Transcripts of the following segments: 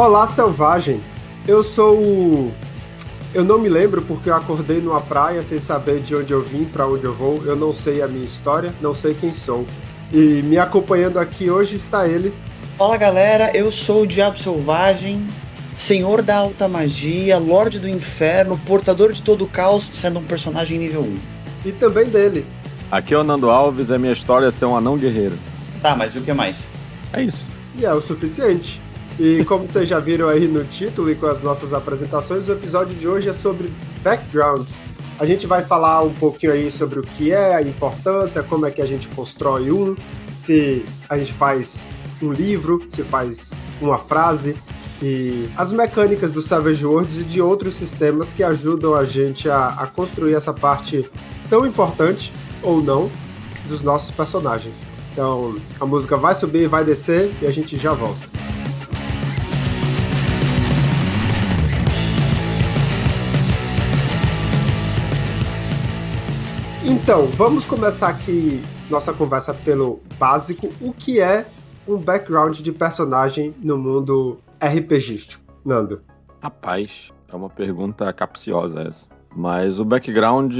Olá, selvagem. Eu sou o... Eu não me lembro porque eu acordei numa praia sem saber de onde eu vim, para onde eu vou. Eu não sei a minha história, não sei quem sou. E me acompanhando aqui hoje está ele. Fala galera, eu sou o Diabo Selvagem, Senhor da Alta Magia, Lorde do Inferno, Portador de todo o Caos, sendo um personagem nível 1. E também dele. Aqui é o Nando Alves, a minha história é ser um anão guerreiro. Tá, mas o que mais? É isso. E é o suficiente. E como vocês já viram aí no título e com as nossas apresentações, o episódio de hoje é sobre backgrounds. A gente vai falar um pouquinho aí sobre o que é, a importância, como é que a gente constrói se a gente faz um livro, se faz uma frase, e as mecânicas do Savage Worlds e de outros sistemas que ajudam a gente a construir essa parte tão importante, ou não, dos nossos personagens. Então, a música vai subir, vai descer e a gente já volta. Então, vamos começar aqui nossa conversa pelo básico. O que é um background de personagem no mundo RPGístico, Nando? Rapaz, é uma pergunta capciosa essa. Mas o background,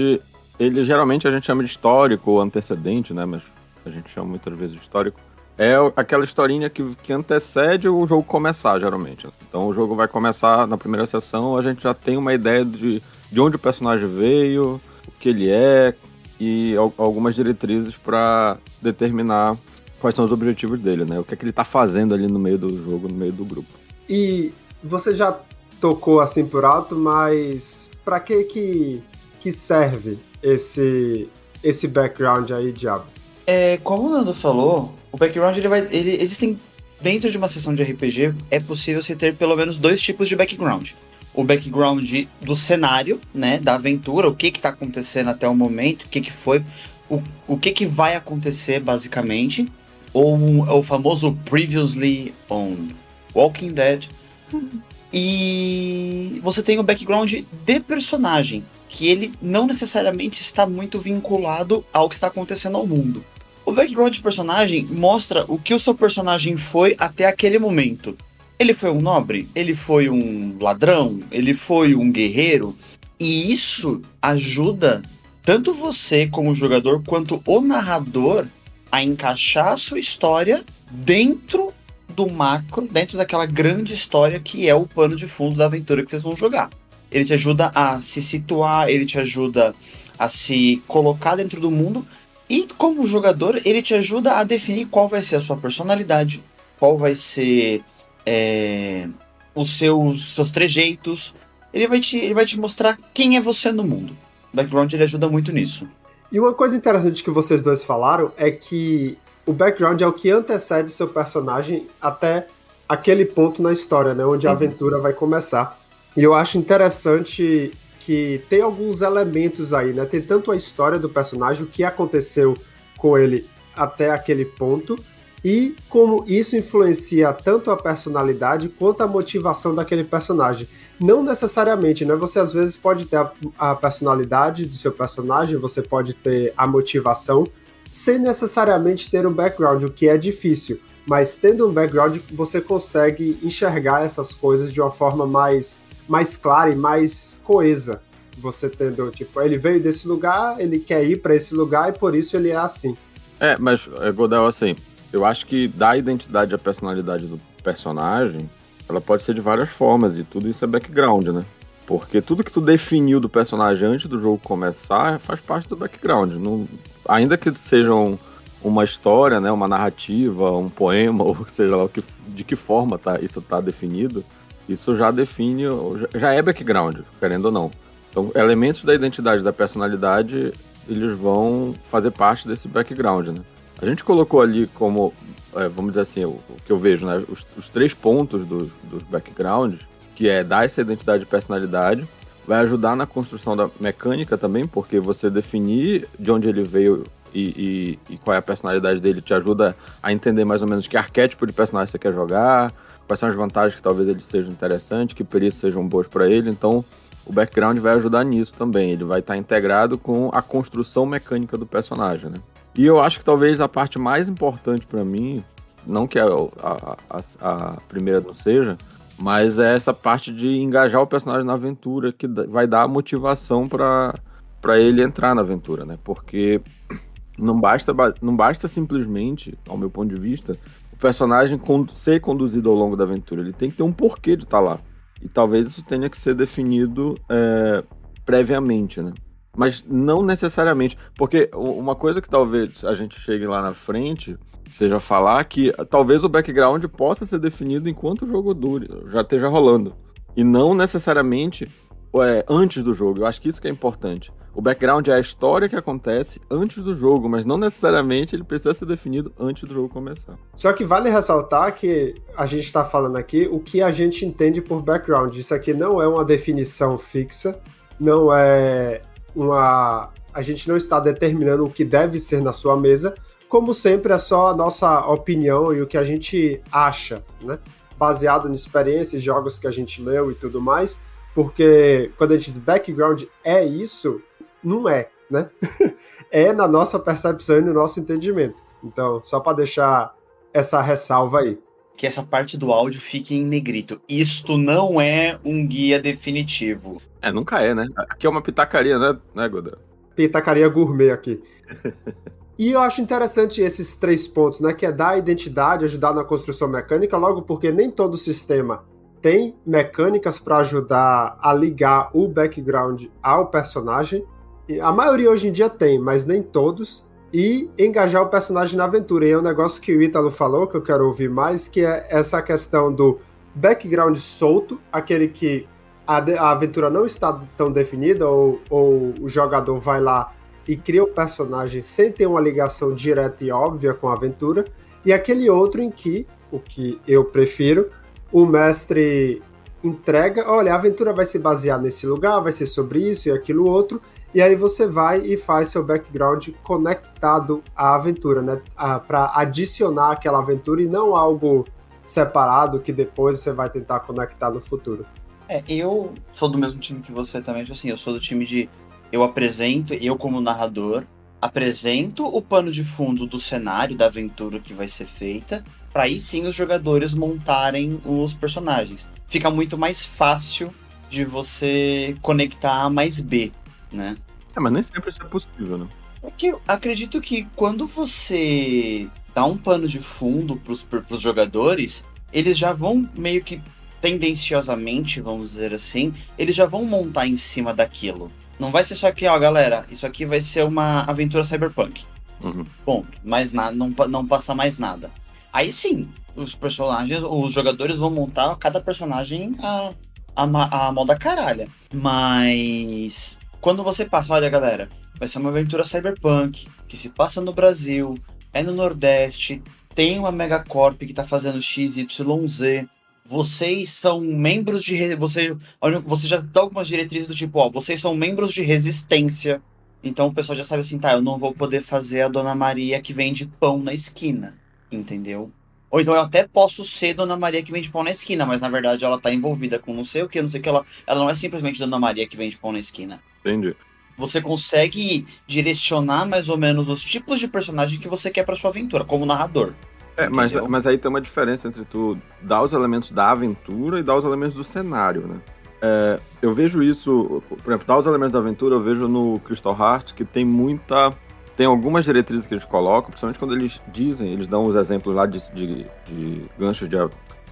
ele geralmente a gente chama de histórico ou antecedente, né? Mas a gente chama muitas vezes de histórico. É aquela historinha que antecede o jogo começar, geralmente. Então o jogo vai começar na primeira sessão, a gente já tem uma ideia de onde o personagem veio, o que ele é, e algumas diretrizes para determinar quais são os objetivos dele, né? O que é que ele tá fazendo ali no meio do jogo, no meio do grupo. E você já tocou assim por alto, mas para que serve esse background aí, Diabo? Como o Nando falou, o background existem dentro de uma sessão de RPG, é possível você ter pelo menos dois tipos de background. O background do cenário, né, da aventura, o que tá acontecendo até o momento, o que foi, o que vai acontecer basicamente, ou o famoso Previously on Walking Dead. E você tem o background de personagem, que ele não necessariamente está muito vinculado ao que está acontecendo ao mundo. O background de personagem mostra o que o seu personagem foi até aquele momento. Ele foi um nobre? Ele foi um ladrão? Ele foi um guerreiro? E isso ajuda tanto você como jogador quanto o narrador a encaixar a sua história dentro do macro, dentro daquela grande história que é o pano de fundo da aventura que vocês vão jogar. Ele te ajuda a se situar, ele te ajuda a se colocar dentro do mundo e como jogador ele te ajuda a definir qual vai ser a sua personalidade, qual vai ser os seus trejeitos. Ele vai te mostrar quem é você no mundo. O background ele ajuda muito nisso. E uma coisa interessante que vocês dois falaram é que o background é o que antecede seu personagem até aquele ponto na história, né, onde a aventura vai começar. E eu acho interessante que tem alguns elementos aí, né? Tem tanto a história do personagem, o que aconteceu com ele até aquele ponto, e como isso influencia tanto a personalidade quanto a motivação daquele personagem. Não necessariamente, né? Você às vezes pode ter a personalidade do seu personagem, você pode ter a motivação, sem necessariamente ter um background, o que é difícil. Mas tendo um background, você consegue enxergar essas coisas de uma forma mais clara e mais coesa. Você tendo, tipo, ele veio desse lugar, ele quer ir para esse lugar e por isso ele é assim. Mas, Godel, assim, eu acho que dar identidade à personalidade do personagem, ela pode ser de várias formas, e tudo isso é background, né? Porque tudo que tu definiu do personagem antes do jogo começar faz parte do background. Não, ainda que sejam uma história, né, uma narrativa, um poema, ou seja lá de que forma isso tá definido, isso já define, já é background, querendo ou não. Então, elementos da identidade, da personalidade, eles vão fazer parte desse background, né? A gente colocou ali como, vamos dizer assim, o que eu vejo, né? Os 3 pontos dos backgrounds, que é dar essa identidade e personalidade, vai ajudar na construção da mecânica também, porque você definir de onde ele veio e qual é a personalidade dele te ajuda a entender mais ou menos que arquétipo de personagem você quer jogar, quais são as vantagens que talvez ele seja interessante, que perícias sejam boas para ele. Então, o background vai ajudar nisso também. Ele vai estar integrado com a construção mecânica do personagem, né? E eu acho que talvez a parte mais importante para mim, não que a primeira não seja, Mas é essa parte de engajar o personagem na aventura que vai dar a motivação para ele entrar na aventura, né? Porque não basta simplesmente, ao meu ponto de vista, o personagem ser conduzido ao longo da aventura. Ele tem que ter um porquê de estar lá. E talvez isso tenha que ser definido previamente, né? Mas não necessariamente. Porque uma coisa que talvez a gente chegue lá na frente seja falar que talvez o background possa ser definido enquanto o jogo já esteja rolando. E não necessariamente antes do jogo. Eu acho que isso que é importante. O background é a história que acontece antes do jogo, mas não necessariamente ele precisa ser definido antes do jogo começar. Só que vale ressaltar que a gente está falando aqui o que a gente entende por background. Isso aqui não é uma definição fixa, não é a gente não está determinando o que deve ser na sua mesa. Como sempre, é só a nossa opinião e o que a gente acha, né? Baseado em experiências, jogos que a gente leu e tudo mais, porque quando a gente diz background é isso, não é, né? É na nossa percepção e no nosso entendimento. Então, só para deixar essa ressalva aí. Que essa parte do áudio fique em negrito. Isto não é um guia definitivo. Nunca é, né? Aqui é uma pitacaria, né, Godel? Pitacaria gourmet aqui. E eu acho interessante esses 3 pontos, né? Que é dar identidade, ajudar na construção mecânica, logo porque nem todo sistema tem mecânicas para ajudar a ligar o background ao personagem. E a maioria hoje em dia tem, mas nem todos. E engajar o personagem na aventura. E é um negócio que o Ítalo falou, que eu quero ouvir mais, que é essa questão do background solto, aquele que a aventura não está tão definida, ou o jogador vai lá e cria o personagem sem ter uma ligação direta e óbvia com a aventura, e aquele outro em que, o que eu prefiro, o mestre entrega, olha, a aventura vai se basear nesse lugar, vai ser sobre isso e aquilo outro, e aí você vai e faz seu background conectado à aventura, né? Para adicionar aquela aventura e não algo separado que depois você vai tentar conectar no futuro. Eu sou do mesmo time que você também, assim, eu sou do time de eu como narrador, apresento o pano de fundo do cenário da aventura que vai ser feita, para aí sim os jogadores montarem os personagens. Fica muito mais fácil de você conectar A mais B, né? Mas nem sempre isso é possível, né? Porque eu acredito que quando você dá um pano de fundo pros jogadores, eles já vão meio que tendenciosamente, vamos dizer assim, eles já vão montar em cima daquilo. Não vai ser só que, galera, isso aqui vai ser uma aventura cyberpunk. Uhum. Ponto. Mais nada, não passa mais nada. Aí sim, os jogadores vão montar cada personagem a moda caralha. Mas quando você passa, olha galera, vai ser uma aventura cyberpunk, que se passa no Brasil, é no Nordeste, tem uma megacorp que tá fazendo XYZ. Vocês são membros de... Você já dá algumas diretrizes do tipo, vocês são membros de resistência. Então o pessoal já sabe assim, eu não vou poder fazer a Dona Maria que vende pão na esquina, entendeu? Ou então eu até posso ser Dona Maria que vende pão na esquina, mas na verdade ela tá envolvida com não sei o que, ela não é simplesmente Dona Maria que vende pão na esquina. Entendi. Você consegue direcionar mais ou menos os tipos de personagem que você quer pra sua aventura, como narrador. Mas aí tem uma diferença entre tu dar os elementos da aventura e dar os elementos do cenário, né? Eu vejo isso, por exemplo, dar os elementos da aventura, eu vejo no Crystal Heart que tem algumas diretrizes que eles colocam, principalmente quando eles dão os exemplos lá de ganchos de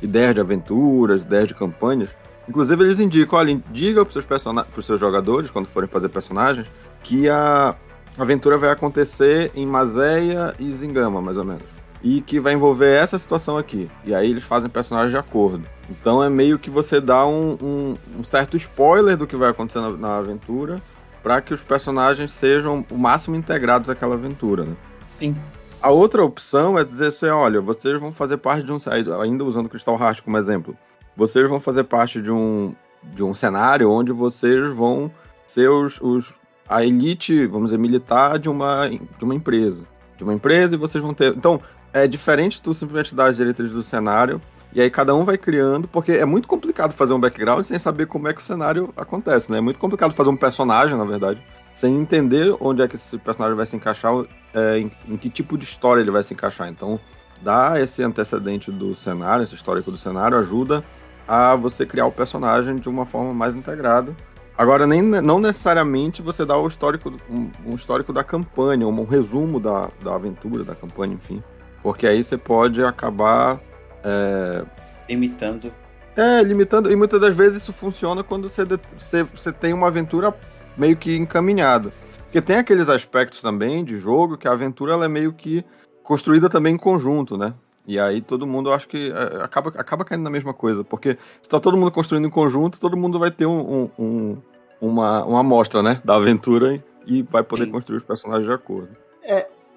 ideias de aventuras, ideias de campanhas. Inclusive eles indicam, diga pros seus jogadores, quando forem fazer personagens, que a aventura vai acontecer em Mazéia e Zingama, mais ou menos. E que vai envolver essa situação aqui. E aí eles fazem personagens de acordo. Então é meio que você dá um certo spoiler do que vai acontecer na aventura, para que os personagens sejam o máximo integrados àquela aventura, né? Sim. A outra opção é dizer assim, olha, vocês vão fazer parte de ainda usando Crystal Heart como exemplo, vocês vão fazer parte de um cenário onde vocês vão ser a elite, vamos dizer, militar de uma empresa. De uma empresa e vocês vão ter... Então, é diferente tu simplesmente dar as diretrizes do cenário, e aí cada um vai criando, porque é muito complicado fazer um background sem saber como é que o cenário acontece, né? É muito complicado fazer um personagem, na verdade, sem entender onde é que esse personagem vai se encaixar, em que tipo de história ele vai se encaixar. Então, dar esse antecedente do cenário, esse histórico do cenário, ajuda a você criar o personagem de uma forma mais integrada. Agora, não necessariamente você dá o histórico, um histórico da campanha, um resumo da aventura, da campanha, enfim. Porque aí você pode acabar... Limitando. Limitando. E muitas das vezes isso funciona quando você tem uma aventura meio que encaminhada. Porque tem aqueles aspectos também de jogo que a aventura ela é meio que construída também em conjunto, né? E aí todo mundo, eu acho que acaba caindo na mesma coisa. Porque se tá todo mundo construindo em conjunto, todo mundo vai ter uma amostra, né, da aventura e vai poder construir os personagens de acordo.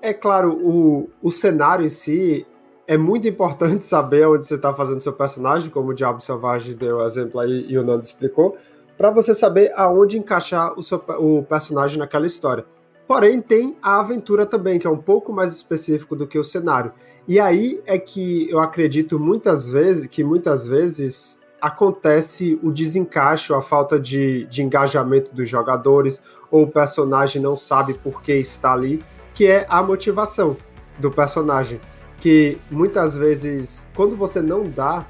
É claro, o cenário em si é muito importante saber onde você está fazendo seu personagem, como o Diabo Selvagem deu o exemplo aí e o Nando explicou, para você saber aonde encaixar o personagem naquela história. Porém, tem a aventura também, que é um pouco mais específico do que o cenário. E aí é que eu acredito muitas vezes acontece o desencaixe, a falta de engajamento dos jogadores, ou o personagem não sabe por que está ali, que é a motivação do personagem. Que muitas vezes, quando você não dá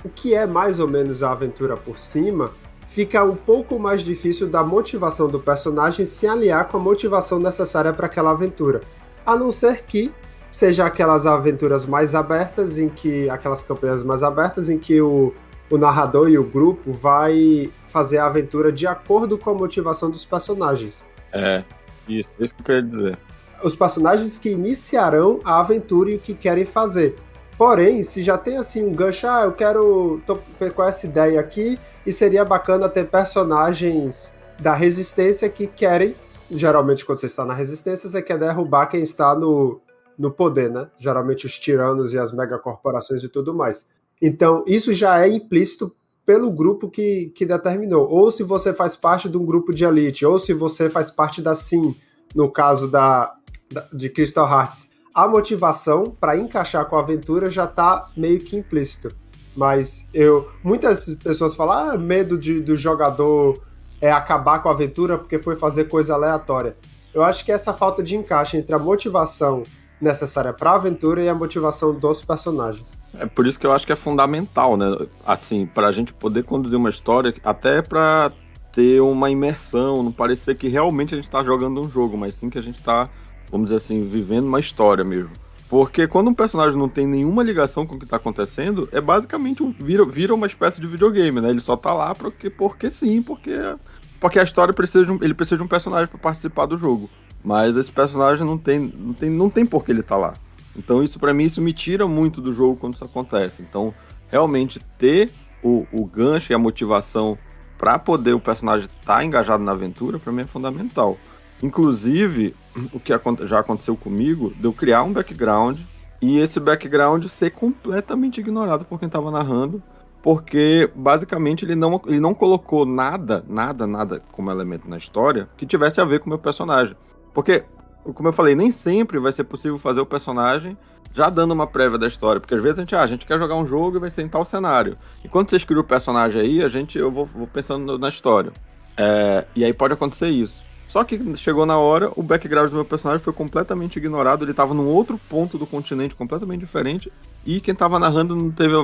o que é mais ou menos a aventura por cima, fica um pouco mais difícil da motivação do personagem se aliar com a motivação necessária para aquela aventura. A não ser que seja aquelas aventuras mais abertas, aquelas campanhas mais abertas, em que o narrador e o grupo vai fazer a aventura de acordo com a motivação dos personagens. Isso que eu queria dizer. Os personagens que iniciarão a aventura e o que querem fazer. Porém, se já tem assim um gancho, tô com essa ideia aqui, e seria bacana ter personagens da resistência que querem, geralmente quando você está na resistência, você quer derrubar quem está no poder, né? Geralmente os tiranos e as megacorporações e tudo mais. Então, isso já é implícito pelo grupo que determinou. Ou se você faz parte de um grupo de elite, ou se você faz parte da SIM, no caso de Crystal Hearts, a motivação para encaixar com a aventura já está meio que implícito. Mas muitas pessoas falam, medo do jogador acabar com a aventura porque foi fazer coisa aleatória. Eu acho que essa falta de encaixe entre a motivação necessária para a aventura e a motivação dos personagens. É por isso que eu acho que é fundamental, né? Assim, para a gente poder conduzir uma história, até para ter uma imersão, não parecer que realmente a gente está jogando um jogo, mas sim que a gente está, vamos dizer assim, vivendo uma história mesmo. Porque quando um personagem não tem nenhuma ligação com o que está acontecendo, é basicamente vira uma espécie de videogame, né? Ele só tá lá porque sim, porque a história precisa de um personagem para participar do jogo. Mas esse personagem não tem por que ele tá lá. Então isso, para mim, isso me tira muito do jogo quando isso acontece. Então, realmente ter o gancho e a motivação para poder o personagem estar engajado na aventura, para mim é fundamental. Inclusive, o que já aconteceu comigo, de eu criar um background e esse background ser completamente ignorado por quem estava narrando, porque basicamente ele não colocou nada como elemento na história que tivesse a ver com o meu personagem. Porque, como eu falei, nem sempre vai ser possível fazer o personagem já dando uma prévia da história, porque às vezes a gente quer jogar um jogo e vai ser em tal cenário. E quando você escreve o personagem aí, eu vou pensando na história. E aí pode acontecer isso. Só que chegou na hora, o background do meu personagem foi completamente ignorado, ele estava num outro ponto do continente completamente diferente, e quem estava narrando não teve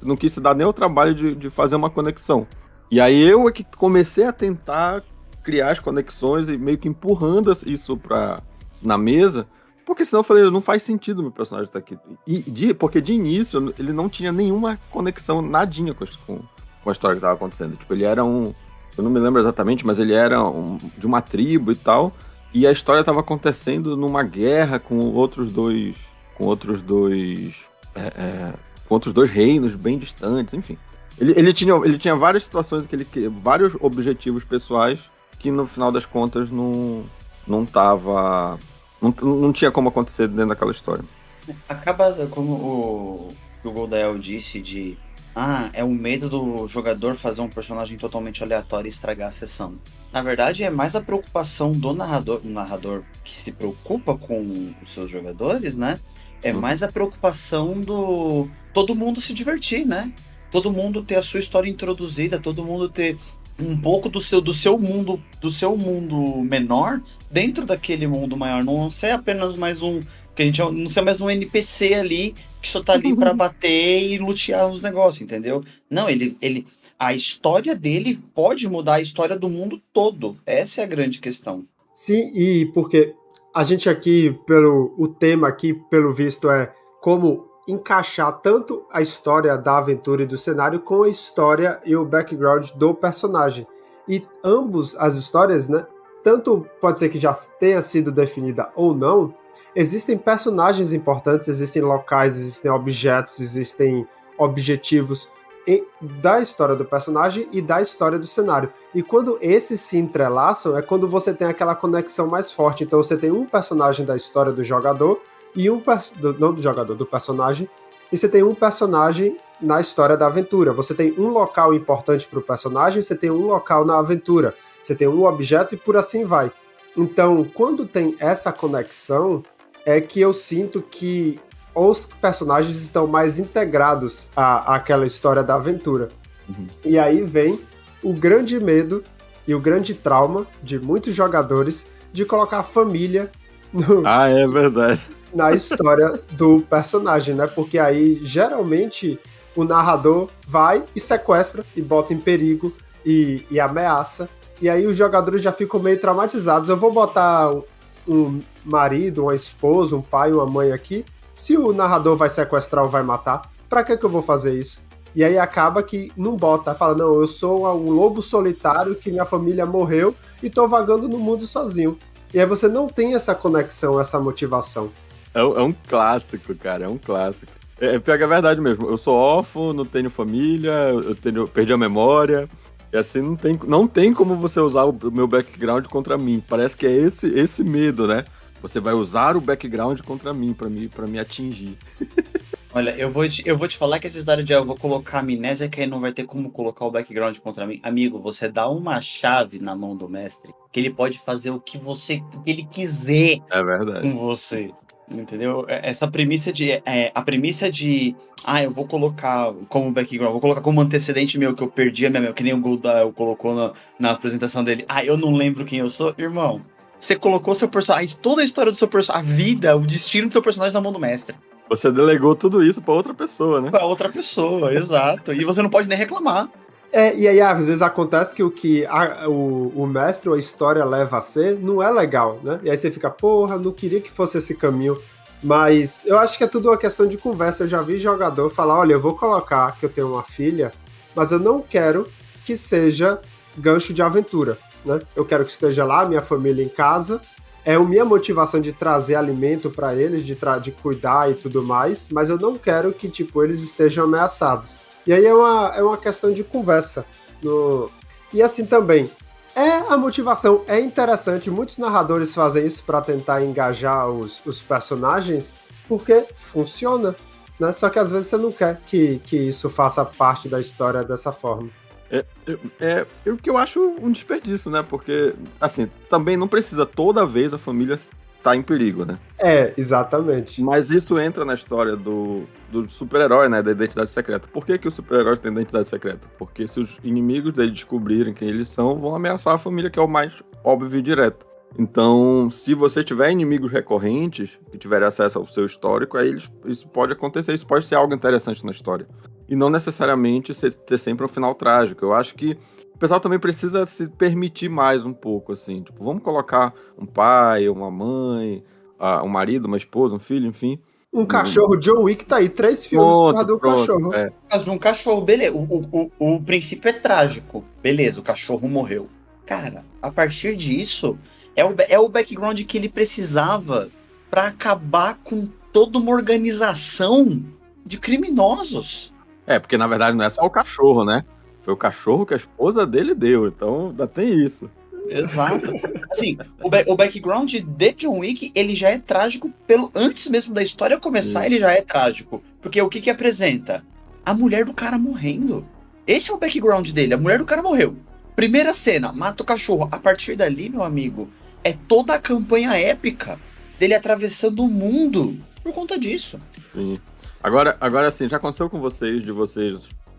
não quis se dar nem o trabalho de fazer uma conexão. E aí eu é que comecei a tentar criar as conexões e meio que empurrando isso na mesa, porque senão eu falei, não faz sentido meu personagem estar aqui. Porque de início ele não tinha nenhuma conexão, nadinha com a história que estava acontecendo. Tipo, ele era eu não me lembro exatamente, mas ele era de uma tribo e tal, e a história estava acontecendo numa guerra com outros dois reinos bem distantes, enfim. Ele tinha várias situações, vários objetivos pessoais que no final das contas não tinha como acontecer dentro daquela história. Acaba como o Goldael disse é um medo do jogador fazer um personagem totalmente aleatório e estragar a sessão. Na verdade, é mais a preocupação do narrador que se preocupa com os seus jogadores, né? É mais a preocupação do todo mundo se divertir, né? Todo mundo ter a sua história introduzida, todo mundo ter um pouco do seu mundo menor dentro daquele mundo maior. Não ser apenas mais um Porque a gente não é mais um NPC ali que só tá ali pra bater e lutear os negócios, entendeu? Não, a história dele pode mudar a história do mundo todo. Essa é a grande questão. Sim, e porque a gente aqui, o tema aqui, pelo visto, é como encaixar tanto a história da aventura e do cenário com a história e o background do personagem. E ambos as histórias, né, tanto pode ser que já tenha sido definida ou não, existem personagens importantes, existem locais, existem objetos, existem objetivos da história do personagem e da história do cenário. E quando esses se entrelaçam, é quando você tem aquela conexão mais forte. Então você tem um personagem da história do jogador e não do jogador, do personagem, e você tem um personagem na história da aventura. Você tem um local importante para o personagem, você tem um local na aventura, você tem um objeto e por assim vai. Então, quando tem essa conexão, é que eu sinto que os personagens estão mais integrados àquela história da aventura. Uhum. E aí vem o grande medo e o grande trauma de muitos jogadores de colocar a família É verdade. na história do personagem, né? Porque aí, geralmente, o narrador vai e sequestra e bota em perigo e ameaça. E aí os jogadores já ficam meio traumatizados. Eu vou botar um marido, uma esposa, um pai, uma mãe aqui. Se o narrador vai sequestrar ou vai matar, pra que eu vou fazer isso? E aí acaba que não bota, fala, não, eu sou um lobo solitário que minha família morreu e tô vagando no mundo sozinho. E aí você não tem essa conexão, essa motivação. É um clássico, cara, é um clássico. Pega a verdade mesmo, eu sou órfão, não tenho família, perdi a memória, e assim não tem como você usar o meu background contra mim. Parece que é esse medo, né? Você vai usar o background contra mim, pra me atingir. Olha, eu vou te falar que essa história de eu vou colocar amnésia que aí não vai ter como colocar o background contra mim. Amigo, você dá uma chave na mão do mestre que ele pode fazer o que ele quiser com você. Entendeu? Essa premissa a premissa de eu vou colocar como background, vou colocar como antecedente meu que eu perdi a minha, que nem o Goldal colocou na apresentação dele. Eu não lembro quem eu sou, irmão. Você colocou seu personagem, toda a história do seu personagem, a vida, o destino do seu personagem na mão do mestre. Você delegou tudo isso pra outra pessoa, né? Pra outra pessoa, exato. E você não pode nem reclamar. E aí às vezes acontece que o mestre ou a história leva a ser não é legal, né? E aí você fica, porra, não queria que fosse esse caminho. Mas eu acho que é tudo uma questão de conversa. Eu já vi jogador falar, olha, eu vou colocar que eu tenho uma filha, mas eu não quero que seja gancho de aventura, né? Eu quero que esteja lá, minha família em casa. É a minha motivação de trazer alimento para eles, de cuidar e tudo mais, mas eu não quero que, eles estejam ameaçados. E aí é uma questão de conversa. E assim também, a motivação é interessante, muitos narradores fazem isso para tentar engajar os personagens, porque funciona, né? Só que às vezes você não quer que isso faça parte da história dessa forma. O que eu acho um desperdício, né? Porque, assim, também não precisa toda vez a família estar em perigo, né? Exatamente. Mas isso entra na história do super-herói, né? Da identidade secreta. Por que o super-herói tem identidade secreta? Porque se os inimigos dele descobrirem quem eles são, vão ameaçar a família, que é o mais óbvio e direto. Então, se você tiver inimigos recorrentes, que tiverem acesso ao seu histórico, aí isso pode acontecer, isso pode ser algo interessante na história. E não necessariamente ter sempre um final trágico. Eu acho que o pessoal também precisa se permitir mais um pouco, assim. Vamos colocar um pai, uma mãe, um marido, uma esposa, um filho, enfim. Um cachorro, John Wick tá aí, 3 filmes por causa do cachorro. Por causa de um cachorro, beleza. O princípio é trágico. Beleza, o cachorro morreu. Cara, a partir disso, é o background que ele precisava pra acabar com toda uma organização de criminosos. Porque na verdade não é só o cachorro, né? Foi o cachorro que a esposa dele deu, então ainda tem isso. Exato. Assim, o background de John Wick, ele já é trágico antes mesmo da história começar, ele já é trágico. Porque o que apresenta? A mulher do cara morrendo. Esse é o background dele, a mulher do cara morreu. Primeira cena, mata o cachorro. A partir dali, meu amigo, é toda a campanha épica dele atravessando o mundo por conta disso. Sim. Agora sim, já aconteceu com vocês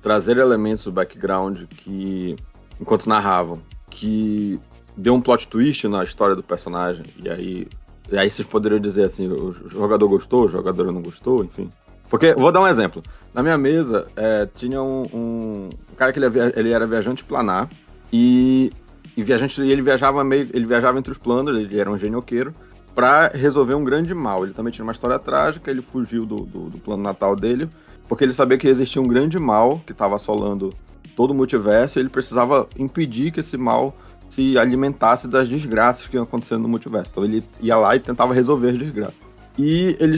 trazer elementos do background que, enquanto narravam, que deu um plot twist na história do personagem, e aí E aí vocês poderiam dizer assim, o jogador gostou, o jogador não gostou, enfim. Porque, vou dar um exemplo. Na minha mesa, tinha um cara que ele era viajante planar, e ele viajava entre os planos, ele era um genioqueiro, pra resolver um grande mal. Ele também tinha uma história trágica, ele fugiu do plano natal dele, porque ele sabia que existia um grande mal que estava assolando todo o multiverso, e ele precisava impedir que esse mal se alimentasse das desgraças que iam acontecendo no multiverso. Então ele ia lá e tentava resolver as desgraças. E ele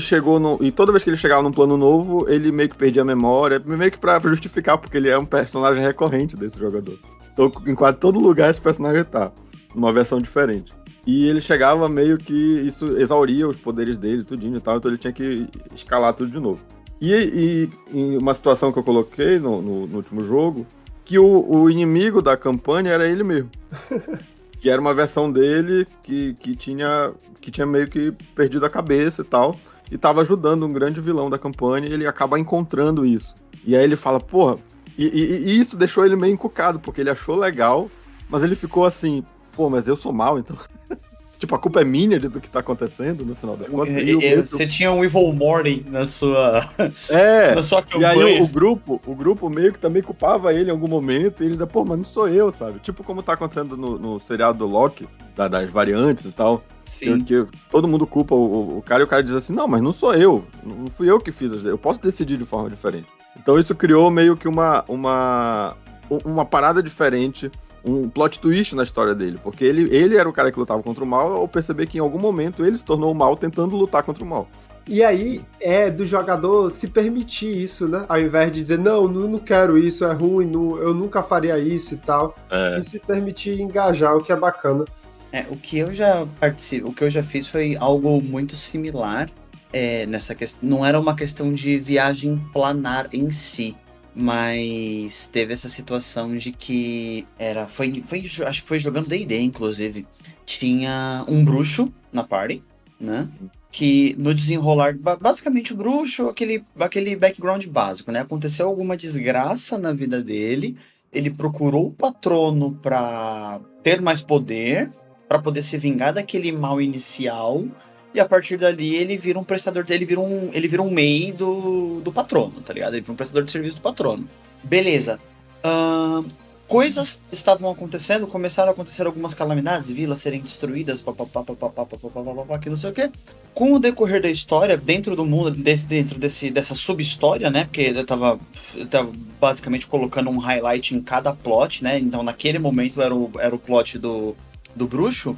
e toda vez que ele chegava num plano novo, ele meio que perdia a memória, meio que pra justificar, porque ele é um personagem recorrente desse jogador. Então, em quase todo lugar esse personagem tá, numa versão diferente. E ele chegava meio que isso exauria os poderes dele, tudinho e tal, então ele tinha que escalar tudo de novo. E em uma situação que eu coloquei no último jogo, que o inimigo da campanha era ele mesmo. Que era uma versão dele que tinha meio que perdido a cabeça e tal, e tava ajudando um grande vilão da campanha, e ele acaba encontrando isso. E aí ele fala, porra, e isso deixou ele meio encucado, porque ele achou legal, mas ele ficou assim, pô, mas eu sou mal, então... Tipo, a culpa é minha do que tá acontecendo no final das contas. Você tinha um Evil Morty na sua na sua campanha. E aí o grupo meio que também culpava ele em algum momento, e ele dizia, pô, mas não sou eu, sabe? Tipo como tá acontecendo no seriado do Loki, das variantes e tal. Sim. Que todo mundo culpa o cara, e o cara diz assim, não, mas não sou eu, não fui eu que fiz, eu posso decidir de forma diferente. Então isso criou meio que uma parada diferente, um plot twist na história dele, porque ele era o cara que lutava contra o mal, ao perceber que em algum momento ele se tornou o mal tentando lutar contra o mal. E aí é do jogador se permitir isso, né? Ao invés de dizer, não quero isso, é ruim, eu nunca faria isso e tal. E se permitir engajar, o que é bacana. O que eu já fiz foi algo muito similar nessa questão. Não era uma questão de viagem planar em si, mas teve essa situação de que acho que foi jogando D&D, inclusive. Tinha um bruxo na party, né? Que no desenrolar, basicamente o bruxo, aquele background básico, né? Aconteceu alguma desgraça na vida dele, ele procurou o patrono pra ter mais poder, pra poder se vingar daquele mal inicial, e a partir dali ele vira um prestador, ele vira um MEI do patrono, tá ligado? Ele vira um prestador de serviço do patrono. Beleza. Coisas estavam acontecendo, começaram a acontecer algumas calamidades, vilas serem destruídas, que não sei o quê. Com o decorrer da história, dentro do mundo, dessa sub-história, né? Porque eu tava basicamente colocando um highlight em cada plot, né? Então naquele momento era o plot do bruxo.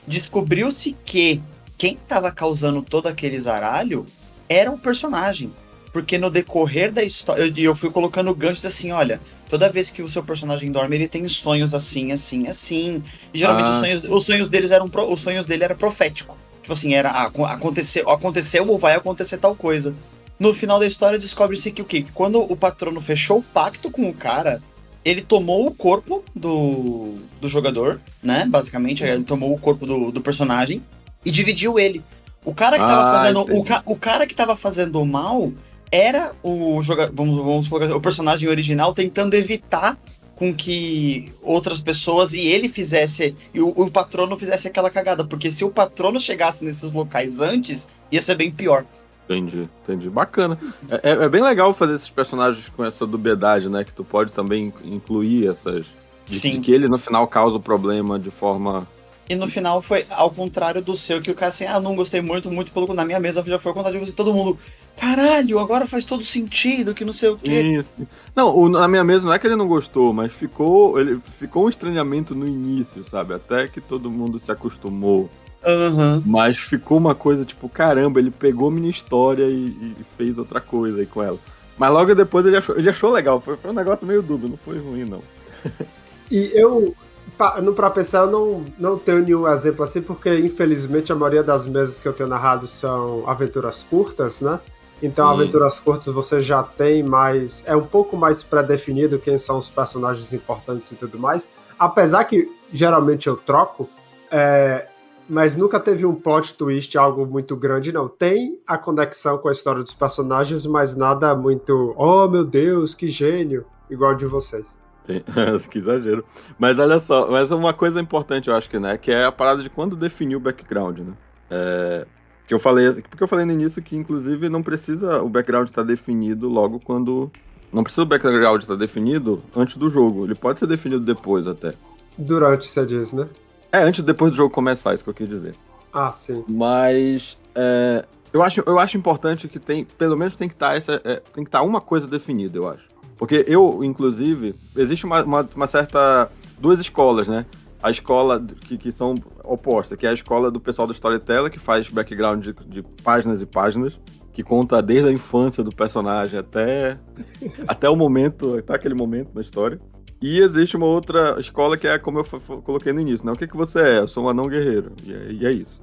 Descobriu-se que quem tava causando todo aquele zaralho era o personagem. Porque no decorrer da história, eu fui colocando ganchos assim, olha, toda vez que o seu personagem dorme, ele tem sonhos assim, assim, assim. E geralmente os sonhos dele era profético. Tipo assim, era aconteceu ou vai acontecer tal coisa. No final da história descobre-se que o quê? Quando o patrono fechou o pacto com o cara, ele tomou o corpo do jogador, né? Basicamente, ele tomou o corpo do personagem e dividiu ele. O cara que tava fazendo o cara que tava fazendo o mal era o vamos colocar o personagem original tentando evitar com que outras pessoas e o patrono fizesse aquela cagada, porque se o patrono chegasse nesses locais antes, ia ser bem pior. Entendi. Bacana. É bem legal fazer esses personagens com essa dubiedade, né? Que tu pode também incluir essas... De que ele no final causa o problema de forma... E no final foi ao contrário do seu, que o cara assim, não gostei muito pelo que na minha mesa já foi ao contrário de você, todo mundo, caralho, agora faz todo sentido, que não sei o quê. Isso. Não, na minha mesa não é que ele não gostou, mas ficou um estranhamento no início, sabe? Até que todo mundo se acostumou. Uhum. Mas ficou uma coisa tipo, caramba, ele pegou minha história e fez outra coisa aí com ela. Mas logo depois ele achou legal, foi um negócio meio dúbio, não foi ruim não. E eu... Pra pensar, eu não tenho nenhum exemplo assim, porque infelizmente a maioria das mesas que eu tenho narrado são aventuras curtas, né? Então, aventuras curtas você já tem mais... É um pouco mais pré-definido quem são os personagens importantes e tudo mais. Apesar que, geralmente, eu troco, mas nunca teve um plot twist, algo muito grande, não. Tem a conexão com a história dos personagens, mas nada muito... Oh, meu Deus, que gênio! Igual de vocês. Que exagero. Mas olha só, mas uma coisa importante eu acho que, né, que é a parada de quando definiu o background, né? Porque eu falei no início que, inclusive, não precisa o background estar definido logo quando... Não precisa o background estar definido antes do jogo. Ele pode ser definido depois até. Durante, você diz, né? Antes e depois do jogo começar, isso que eu quis dizer. Ah, sim. Mas eu acho importante que pelo menos tem que estar uma coisa definida, eu acho. Porque inclusive, existe uma certa... Duas escolas, né? A escola que são opostas, que é a escola do pessoal do Storyteller, que faz background de páginas e páginas, que conta desde a infância do personagem até o momento, até aquele momento na história. E existe uma outra escola que é como eu coloquei no início, né? O que você é? Eu sou um anão guerreiro. E é isso.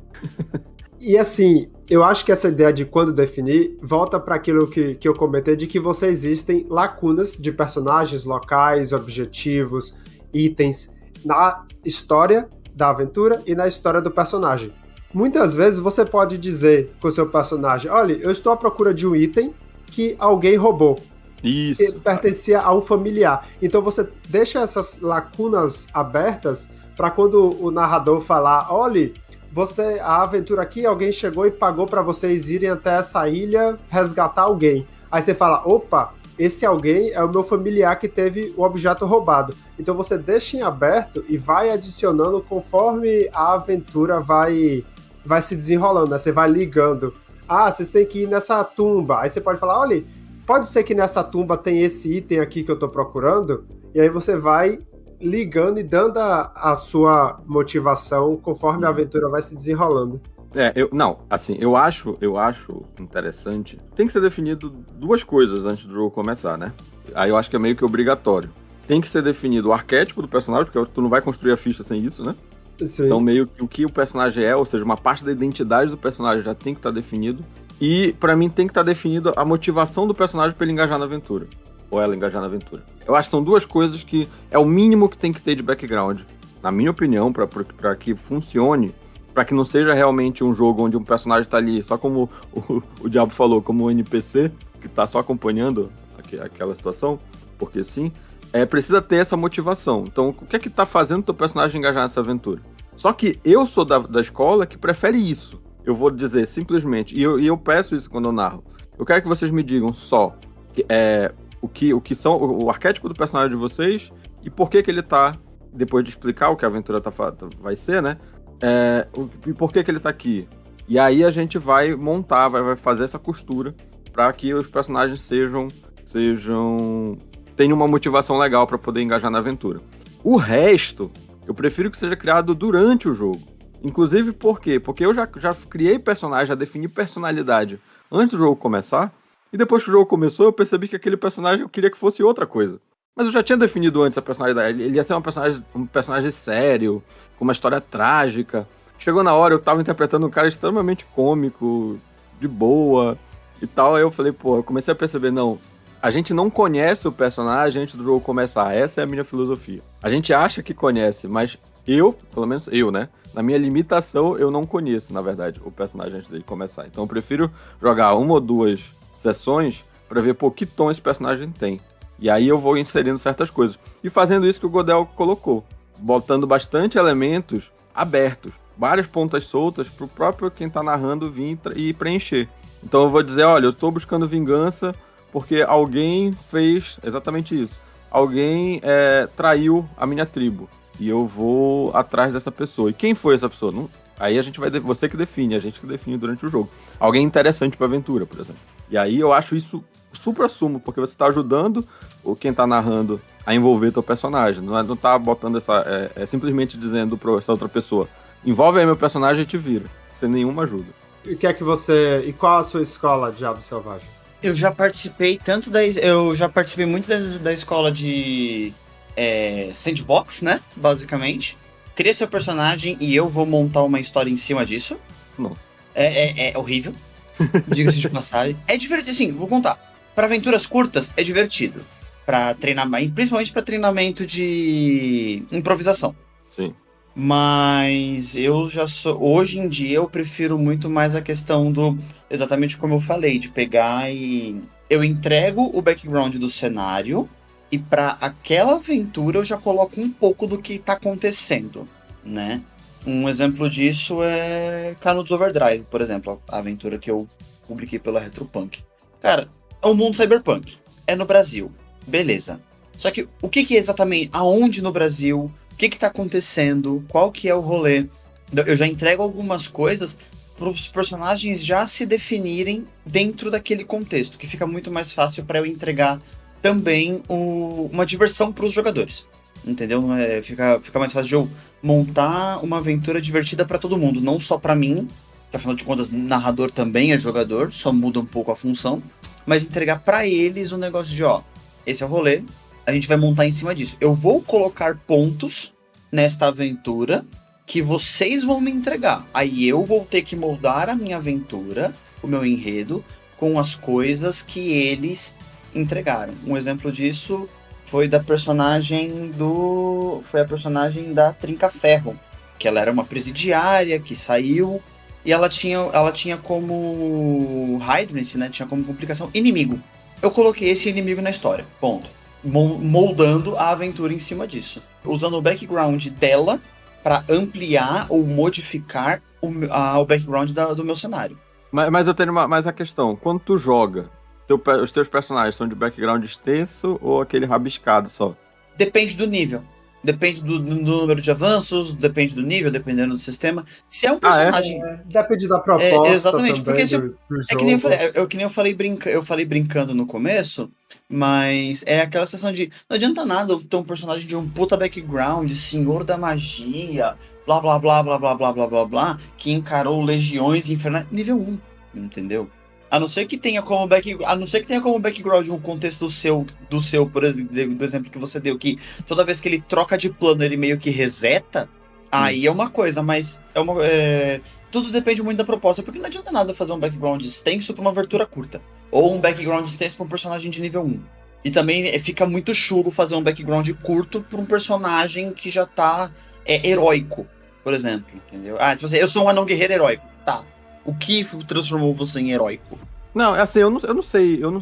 E assim, eu acho que essa ideia de quando definir volta para aquilo que eu comentei, de que você existem lacunas de personagens, locais, objetivos, itens na história da aventura e na história do personagem. Muitas vezes você pode dizer com o seu personagem, olha, eu estou à procura de um item que alguém roubou. Isso. Que pertencia a um familiar. Então você deixa essas lacunas abertas para quando o narrador falar, olha, a aventura aqui, alguém chegou e pagou para vocês irem até essa ilha resgatar alguém. Aí você fala, opa, esse alguém é o meu familiar que teve o objeto roubado. Então você deixa em aberto e vai adicionando conforme a aventura vai se desenrolando, né? Você vai ligando. Ah, vocês têm que ir nessa tumba. Aí você pode falar, olha, pode ser que nessa tumba tem esse item aqui que eu tô procurando. E aí você vai ligando e dando a sua motivação conforme a aventura vai se desenrolando. Eu acho interessante. Tem que ser definido duas coisas antes do jogo começar, né? Aí eu acho que é meio que obrigatório. Tem que ser definido o arquétipo do personagem, porque tu não vai construir a ficha sem isso, né? Sim. Então meio que o que o personagem é, ou seja, uma parte da identidade do personagem já tem que estar definido. E pra mim tem que estar definido a motivação do personagem pra ele engajar na aventura. Ou ela engajar na aventura. Eu acho que são duas coisas que é o mínimo que tem que ter de background. Na minha opinião, pra que funcione, pra que não seja realmente um jogo onde um personagem tá ali, só como o Diabo falou, como um NPC, que tá só acompanhando aquela situação, porque sim, precisa ter essa motivação. Então, o que é que tá fazendo o teu personagem engajar nessa aventura? Só que eu sou da escola que prefere isso. Eu vou dizer simplesmente, e eu peço isso quando eu narro, eu quero que vocês me digam só o que são o arquétipo do personagem de vocês e por que ele tá, depois de explicar o que a aventura vai ser, né? E por que ele tá aqui. E aí a gente vai montar, vai fazer essa costura para que os personagens tenham uma motivação legal para poder engajar na aventura. O resto, eu prefiro que seja criado durante o jogo. Inclusive, por quê? Porque eu já criei personagem, já defini personalidade antes do jogo começar, e depois que o jogo começou, eu percebi que aquele personagem eu queria que fosse outra coisa. Mas eu já tinha definido antes a personalidade. Ele ia ser um personagem sério, com uma história trágica. Chegou na hora, eu tava interpretando um cara extremamente cômico, de boa e tal. Aí eu falei, eu comecei a perceber, não, a gente não conhece o personagem antes do jogo começar. Essa é a minha filosofia. A gente acha que conhece, mas pelo menos eu, né? Na minha limitação, eu não conheço, na verdade, o personagem antes dele começar. Então eu prefiro jogar uma ou duas sessões pra ver, que tom esse personagem tem. E aí eu vou inserindo certas coisas. E fazendo isso que o Godel colocou. Botando bastante elementos abertos. Várias pontas soltas pro próprio quem tá narrando vir e preencher. Então eu vou dizer, olha, eu tô buscando vingança porque alguém fez exatamente isso. Alguém traiu a minha tribo. E eu vou atrás dessa pessoa. E quem foi essa pessoa? Não, aí a gente você que define, a gente que define durante o jogo. Alguém interessante pra aventura, por exemplo. E aí eu acho isso supra-sumo, porque você tá ajudando quem tá narrando a envolver teu personagem. Não tá botando simplesmente dizendo pra essa outra pessoa, envolve aí meu personagem e te vira. Sem nenhuma ajuda. E e qual a sua escola, Diabo Selvagem? Eu já participei muito da escola de sandbox, né? Basicamente. Cria seu personagem e eu vou montar uma história em cima disso. Nossa. É horrível. Diga-se de passagem. É divertido, sim, vou contar. Para aventuras curtas, é divertido. Para treinamento, principalmente para treinamento de improvisação. Sim. Mas hoje em dia eu prefiro muito mais a questão exatamente como eu falei, de pegar e eu entrego o background do cenário e para aquela aventura eu já coloco um pouco do que tá acontecendo, né? Um exemplo disso é Canudos Overdrive, por exemplo, a aventura que eu publiquei pela Retropunk. Cara, é um mundo cyberpunk. É no Brasil. Beleza. Só que o que é exatamente? Aonde no Brasil? O que tá acontecendo? Qual que é o rolê? Eu já entrego algumas coisas para os personagens já se definirem dentro daquele contexto, que fica muito mais fácil para eu entregar também uma diversão para os jogadores. Entendeu? Fica mais fácil de eu montar uma aventura divertida para todo mundo, não só para mim, que afinal de contas, narrador também é jogador, só muda um pouco a função, mas entregar para eles um negócio de, ó, esse é o rolê, a gente vai montar em cima disso. Eu vou colocar pontos nesta aventura que vocês vão me entregar. Aí eu vou ter que moldar a minha aventura, o meu enredo, com as coisas que eles entregaram. Um exemplo disso foi a personagem da Trinca-Ferro, que ela era uma presidiária que saiu e ela tinha como hindrance, né? Tinha como complicação inimigo. Eu coloquei esse inimigo na história, ponto. Moldando a aventura em cima disso. Usando o background dela para ampliar ou modificar o background do meu cenário. Mas eu tenho mais a questão. Quando tu joga, os teus personagens são de background extenso ou aquele rabiscado só? Depende do nível. Depende do número de avanços, depende do nível, dependendo do sistema. Se é um personagem... Depende da proposta exatamente, também porque do é que nem eu falei, eu falei brincando no começo, mas é aquela sensação de... Não adianta nada eu ter um personagem de um puta background, senhor da magia, blá, blá, blá, blá, blá, blá, blá, blá, blá, que encarou legiões infernais, nível 1, entendeu? A não ser que tenha como background um contexto do seu, por exemplo, do exemplo que você deu, que toda vez que ele troca de plano ele meio que reseta, aí é uma coisa, mas tudo depende muito da proposta, porque não adianta nada fazer um background extenso pra uma aventura curta, ou um background extenso pra um personagem de nível 1. E também fica muito chulo fazer um background curto pra um personagem que já tá heróico, por exemplo, entendeu? Tipo assim, eu sou um anão guerreiro heróico, tá. O que transformou você em heróico? Não, é assim, eu não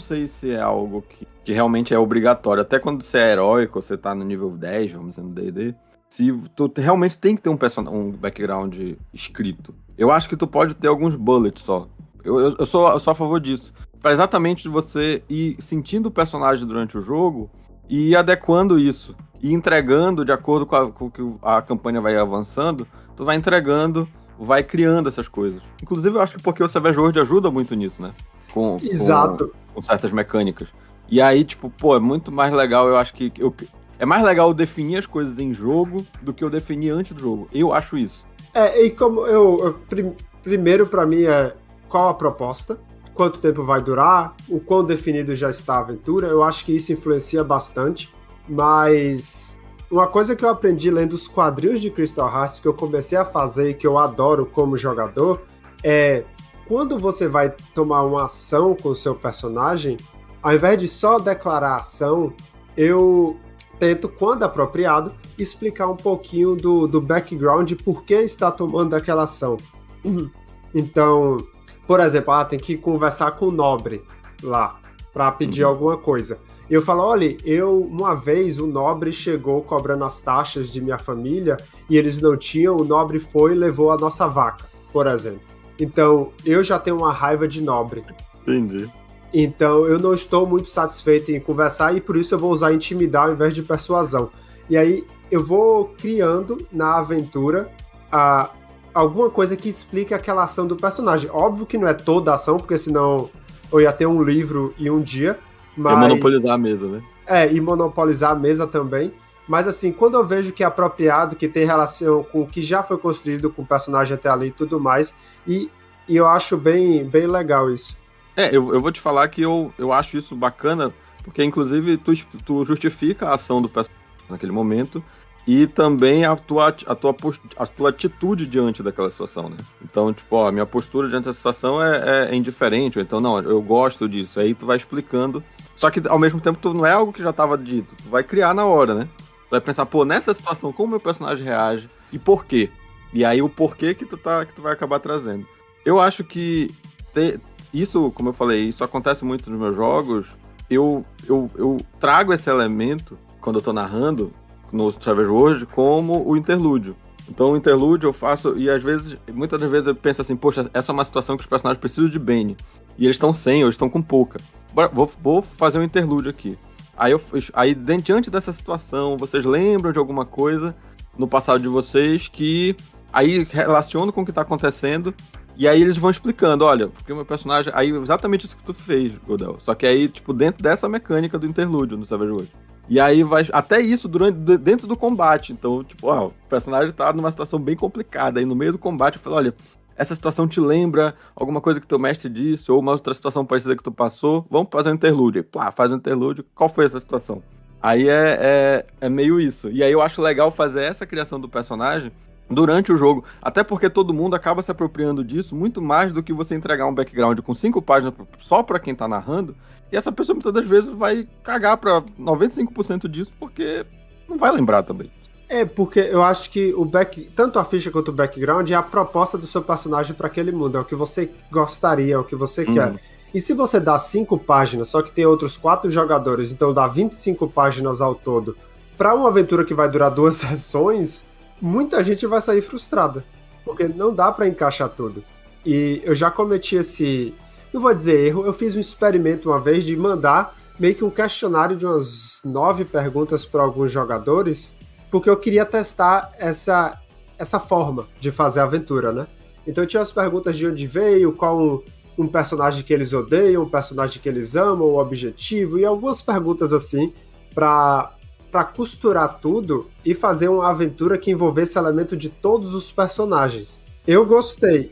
sei se é algo que realmente é obrigatório. Até quando você é heróico, você tá no nível 10, vamos dizer, no D&D, se tu realmente tem que ter um background escrito. Eu acho que tu pode ter alguns bullets só. Eu sou a favor disso. Pra exatamente você ir sentindo o personagem durante o jogo e ir adequando isso. E entregando de acordo com o que a campanha vai avançando, tu vai entregando, vai criando essas coisas. Inclusive, eu acho que porque o Savage World ajuda muito nisso, né? Exato. Com certas mecânicas. E aí, tipo, pô, é muito mais legal, eu acho que... é mais legal eu definir as coisas em jogo do que eu definir antes do jogo. Eu acho isso. E como primeiro pra mim qual a proposta, quanto tempo vai durar, o quão definido já está a aventura. Eu acho que isso influencia bastante, mas... Uma coisa que eu aprendi lendo os quadrinhos de Crystal Hearts, que eu comecei a fazer e que eu adoro como jogador, é quando você vai tomar uma ação com o seu personagem, ao invés de só declarar a ação, eu tento, quando apropriado, explicar um pouquinho do background, por que está tomando aquela ação. Então, por exemplo, tem que conversar com o nobre lá, para pedir alguma coisa. Eu falo, olha, uma vez o nobre chegou cobrando as taxas de minha família e eles não tinham, o nobre foi e levou a nossa vaca, por exemplo. Então, eu já tenho uma raiva de nobre. Entendi. Então, eu não estou muito satisfeito em conversar e por isso eu vou usar intimidar ao invés de persuasão. E aí, eu vou criando na aventura alguma coisa que explique aquela ação do personagem. Óbvio que não é toda a ação, porque senão eu ia ter um livro e um dia... Mas... E monopolizar a mesa, né? E monopolizar a mesa também. Mas assim, quando eu vejo que é apropriado, que tem relação com o que já foi construído com o personagem até ali e tudo mais, e eu acho bem, bem legal isso. Eu vou te falar que eu acho isso bacana, porque inclusive tu justifica a ação do personagem naquele momento e também a tua atitude diante daquela situação, né? Então, tipo, a minha postura diante da situação é indiferente, ou então, não, eu gosto disso. Aí tu vai explicando. Só que, ao mesmo tempo, tu não é algo que já estava dito. Tu vai criar na hora, né? Tu vai pensar, pô, nessa situação, como meu personagem reage e por quê? E aí o porquê que tu vai acabar trazendo. Eu acho que isso, como eu falei, isso acontece muito nos meus jogos. Eu trago esse elemento, quando eu tô narrando, no Savage World, como o interlúdio. Então o interlúdio eu faço, e às vezes, muitas das vezes eu penso assim, poxa, essa é uma situação que os personagens precisam de Bane. E eles estão sem, ou eles estão com pouca. Vou fazer um interlúdio aqui. Aí, diante dessa situação, vocês lembram de alguma coisa no passado de vocês que aí relacionam com o que tá acontecendo, e aí eles vão explicando, olha, porque o meu personagem... Aí exatamente isso que tu fez, Godel. Só que aí, tipo, dentro dessa mecânica do interlúdio no Savage Worlds. E aí vai... Até isso dentro do combate. Então, tipo, ó, o personagem tá numa situação bem complicada. Aí no meio do combate eu falo, olha, essa situação te lembra alguma coisa que teu mestre disse, ou uma outra situação parecida que tu passou, vamos fazer um interlúdio. Aí, pá, faz um interlúdio. Qual foi essa situação? Aí é meio isso. E aí eu acho legal fazer essa criação do personagem durante o jogo, até porque todo mundo acaba se apropriando disso muito mais do que você entregar um background com 5 páginas só pra quem tá narrando, e essa pessoa muitas das vezes vai cagar pra 95% disso, porque não vai lembrar também. Porque eu acho que tanto a ficha quanto o background é a proposta do seu personagem para aquele mundo, é o que você gostaria, é o que você quer. E se você dá 5 páginas, só que tem outros 4 jogadores, então dá 25 páginas ao todo, para uma aventura que vai durar 2 sessões, muita gente vai sair frustrada, porque não dá para encaixar tudo. E eu já cometi não vou dizer erro, eu fiz um experimento uma vez de mandar meio que um questionário de umas 9 perguntas para alguns jogadores, porque eu queria testar essa forma de fazer a aventura, né? Então tinha as perguntas de onde veio, qual um personagem que eles odeiam, um personagem que eles amam, o objetivo, e algumas perguntas assim, para costurar tudo e fazer uma aventura que envolvesse elemento de todos os personagens. Eu gostei.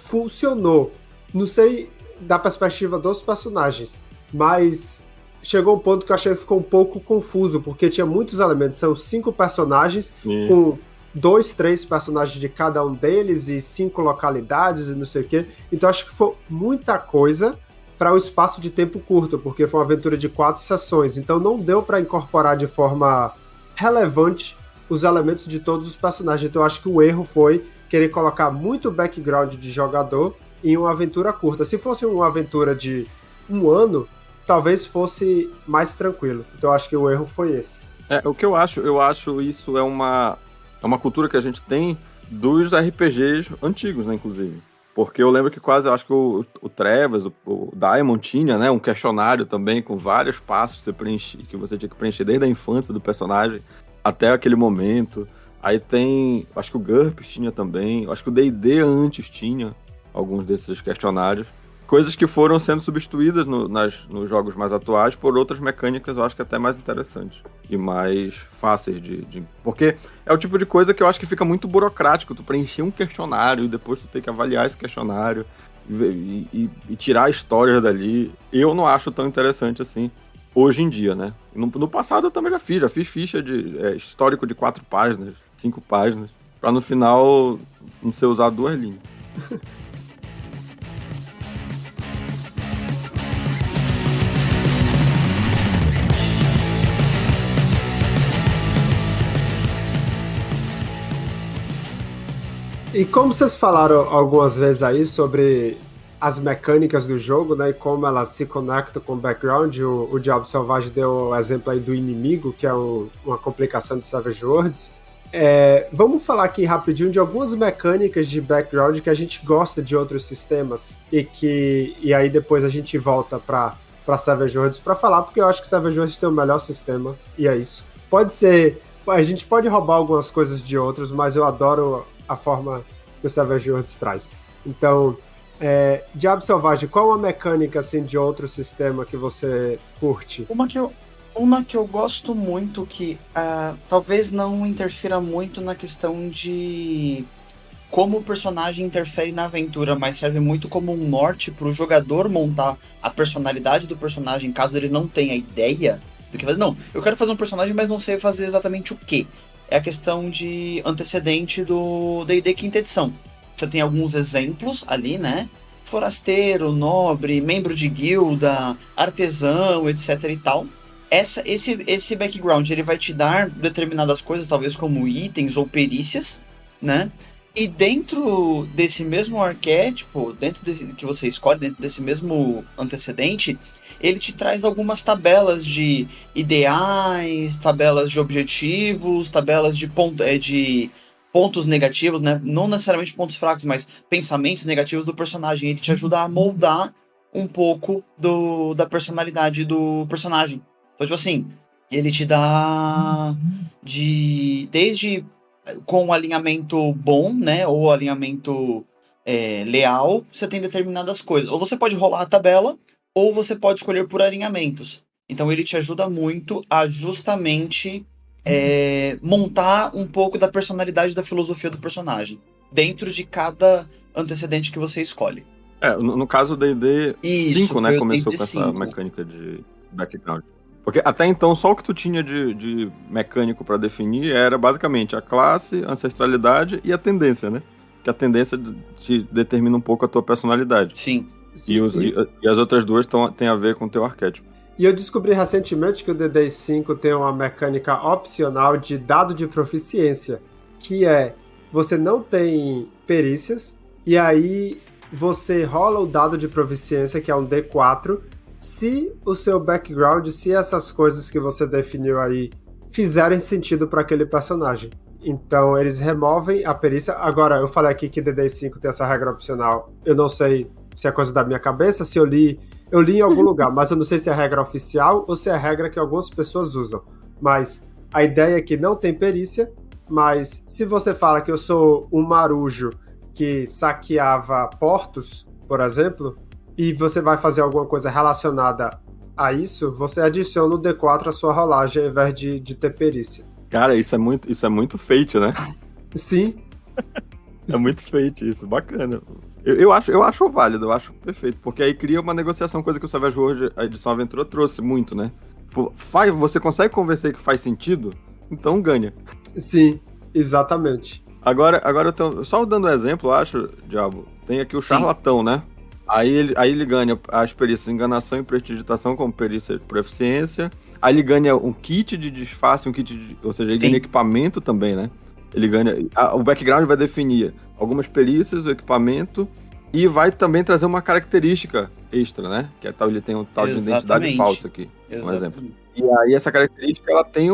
Funcionou. Não sei da perspectiva dos personagens, mas chegou um ponto que eu achei que ficou um pouco confuso, porque tinha muitos elementos. São 5 personagens, com 2, 3 personagens de cada um deles e 5 localidades e não sei o quê. Então acho que foi muita coisa para um espaço de tempo curto, porque foi uma aventura de 4 sessões, então não deu para incorporar de forma relevante os elementos de todos os personagens. Então eu acho que o erro foi querer colocar muito background de jogador em uma aventura curta. Se fosse uma aventura de 1 ano, talvez fosse mais tranquilo. Então eu acho que o erro foi esse. O que eu acho isso é uma cultura que a gente tem dos RPGs antigos, né, inclusive. Porque eu lembro que eu acho que o Trevas, o Diamond tinha, né, um questionário também com vários passos que você tinha que preencher desde a infância do personagem até aquele momento. Aí tem, acho que o GURPS tinha também, acho que o D&D antes tinha alguns desses questionários. Coisas que foram sendo substituídas nos jogos mais atuais por outras mecânicas, eu acho que até mais interessantes e mais fáceis Porque é o tipo de coisa que eu acho que fica muito burocrático, tu preencher um questionário e depois tu ter que avaliar esse questionário e tirar histórias dali. Eu não acho tão interessante assim hoje em dia, né? No passado eu também já fiz ficha de histórico de 4 páginas, 5 páginas, pra no final não ser usado 2 linhas. E como vocês falaram algumas vezes aí sobre as mecânicas do jogo, né, e como elas se conectam com o background, o Diabo Selvagem deu o exemplo aí do inimigo, que é uma complicação do Savage Worlds. Vamos falar aqui rapidinho de algumas mecânicas de background que a gente gosta de outros sistemas e aí depois a gente volta para Savage Worlds para falar, porque eu acho que Savage Worlds tem o melhor sistema, e é isso. Pode ser, a gente pode roubar algumas coisas de outros, mas eu adoro a forma que o Savage Worlds traz. Então, Diabo Selvagem, qual a mecânica assim, de outro sistema que você curte? Uma que eu gosto muito, que talvez não interfira muito na questão de como o personagem interfere na aventura, mas serve muito como um norte para o jogador montar a personalidade do personagem, caso ele não tenha ideia do que fazer. Não, eu quero fazer um personagem, mas não sei fazer exatamente o quê. É a questão de antecedente do D&D quinta edição. Você tem alguns exemplos ali, né? Forasteiro, nobre, membro de guilda, artesão, etc e tal. Esse background, ele vai te dar determinadas coisas, talvez como itens ou perícias, né? E dentro desse mesmo arquétipo, que você escolhe, dentro desse mesmo antecedente, ele te traz algumas tabelas de ideais, tabelas de objetivos, tabelas de pontos negativos, né? Não necessariamente pontos fracos, mas pensamentos negativos do personagem. Ele te ajuda a moldar um pouco da personalidade do personagem. Então, tipo assim, ele te dá desde com um alinhamento bom, né? Ou alinhamento leal, você tem determinadas coisas. Ou você pode rolar a tabela, ou você pode escolher por alinhamentos. Então ele te ajuda muito a justamente montar um pouco da personalidade da filosofia do personagem, dentro de cada antecedente que você escolhe. No caso do D&D 5, né, começou com essa mecânica de background. Porque até então só o que tu tinha de mecânico para definir era basicamente a classe, a ancestralidade e a tendência, né? Que a tendência te determina um pouco a tua personalidade. Sim. E as outras duas têm a ver com o teu arquétipo. E eu descobri recentemente que o D&D 5 tem uma mecânica opcional de dado de proficiência, que é, você não tem perícias, e aí você rola o dado de proficiência, que é um D4, se o seu background, se essas coisas que você definiu aí fizerem sentido para aquele personagem. Então eles removem a perícia. Agora, eu falei aqui que D&D 5 tem essa regra opcional, eu não sei se é coisa da minha cabeça, se eu li em algum lugar, mas eu não sei se é a regra oficial ou se é a regra que algumas pessoas usam. Mas a ideia é que não tem perícia, mas se você fala que eu sou um marujo que saqueava portos, por exemplo, e você vai fazer alguma coisa relacionada a isso, você adiciona o D4 à sua rolagem ao invés de ter perícia. Cara, isso é muito Fate, né? Sim. É muito Fate isso, bacana. Eu acho válido, eu acho perfeito, porque aí cria uma negociação, coisa que o Savage World, a edição Aventura, trouxe muito, né? Você consegue convencer que faz sentido? Então ganha. Sim, exatamente. Agora eu tô só dando um exemplo, eu acho, Diabo, tem aqui o charlatão, né? Aí ele ganha as perícias enganação e prestidigitação como perícia de proficiência. Aí ele ganha um kit de disfarce, ou seja, ele ganha equipamento também, né? Ele ganha. O background vai definir algumas perícias, o equipamento, e vai também trazer uma característica extra, né? Que é tal, ele tem um tal de identidade falsa aqui, por exemplo. E aí essa característica, ela tem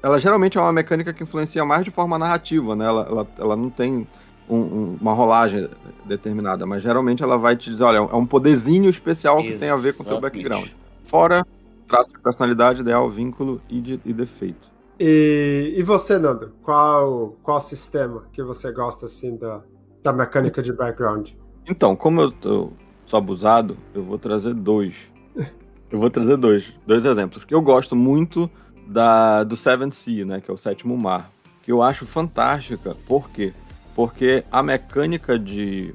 ela geralmente é uma mecânica que influencia mais de forma narrativa, né? Ela não tem uma rolagem determinada, mas geralmente ela vai te dizer, olha, é um poderzinho especial que tem a ver com o teu background. Fora traço de personalidade, ideal, vínculo e defeito. E você, Nando? Qual sistema que você gosta, assim, da mecânica de background? Então, como eu sou abusado, eu vou trazer dois. Dois exemplos. Que eu gosto muito do Seventh Sea, né? Que é o sétimo mar. Que eu acho fantástica. Por quê? Porque a mecânica de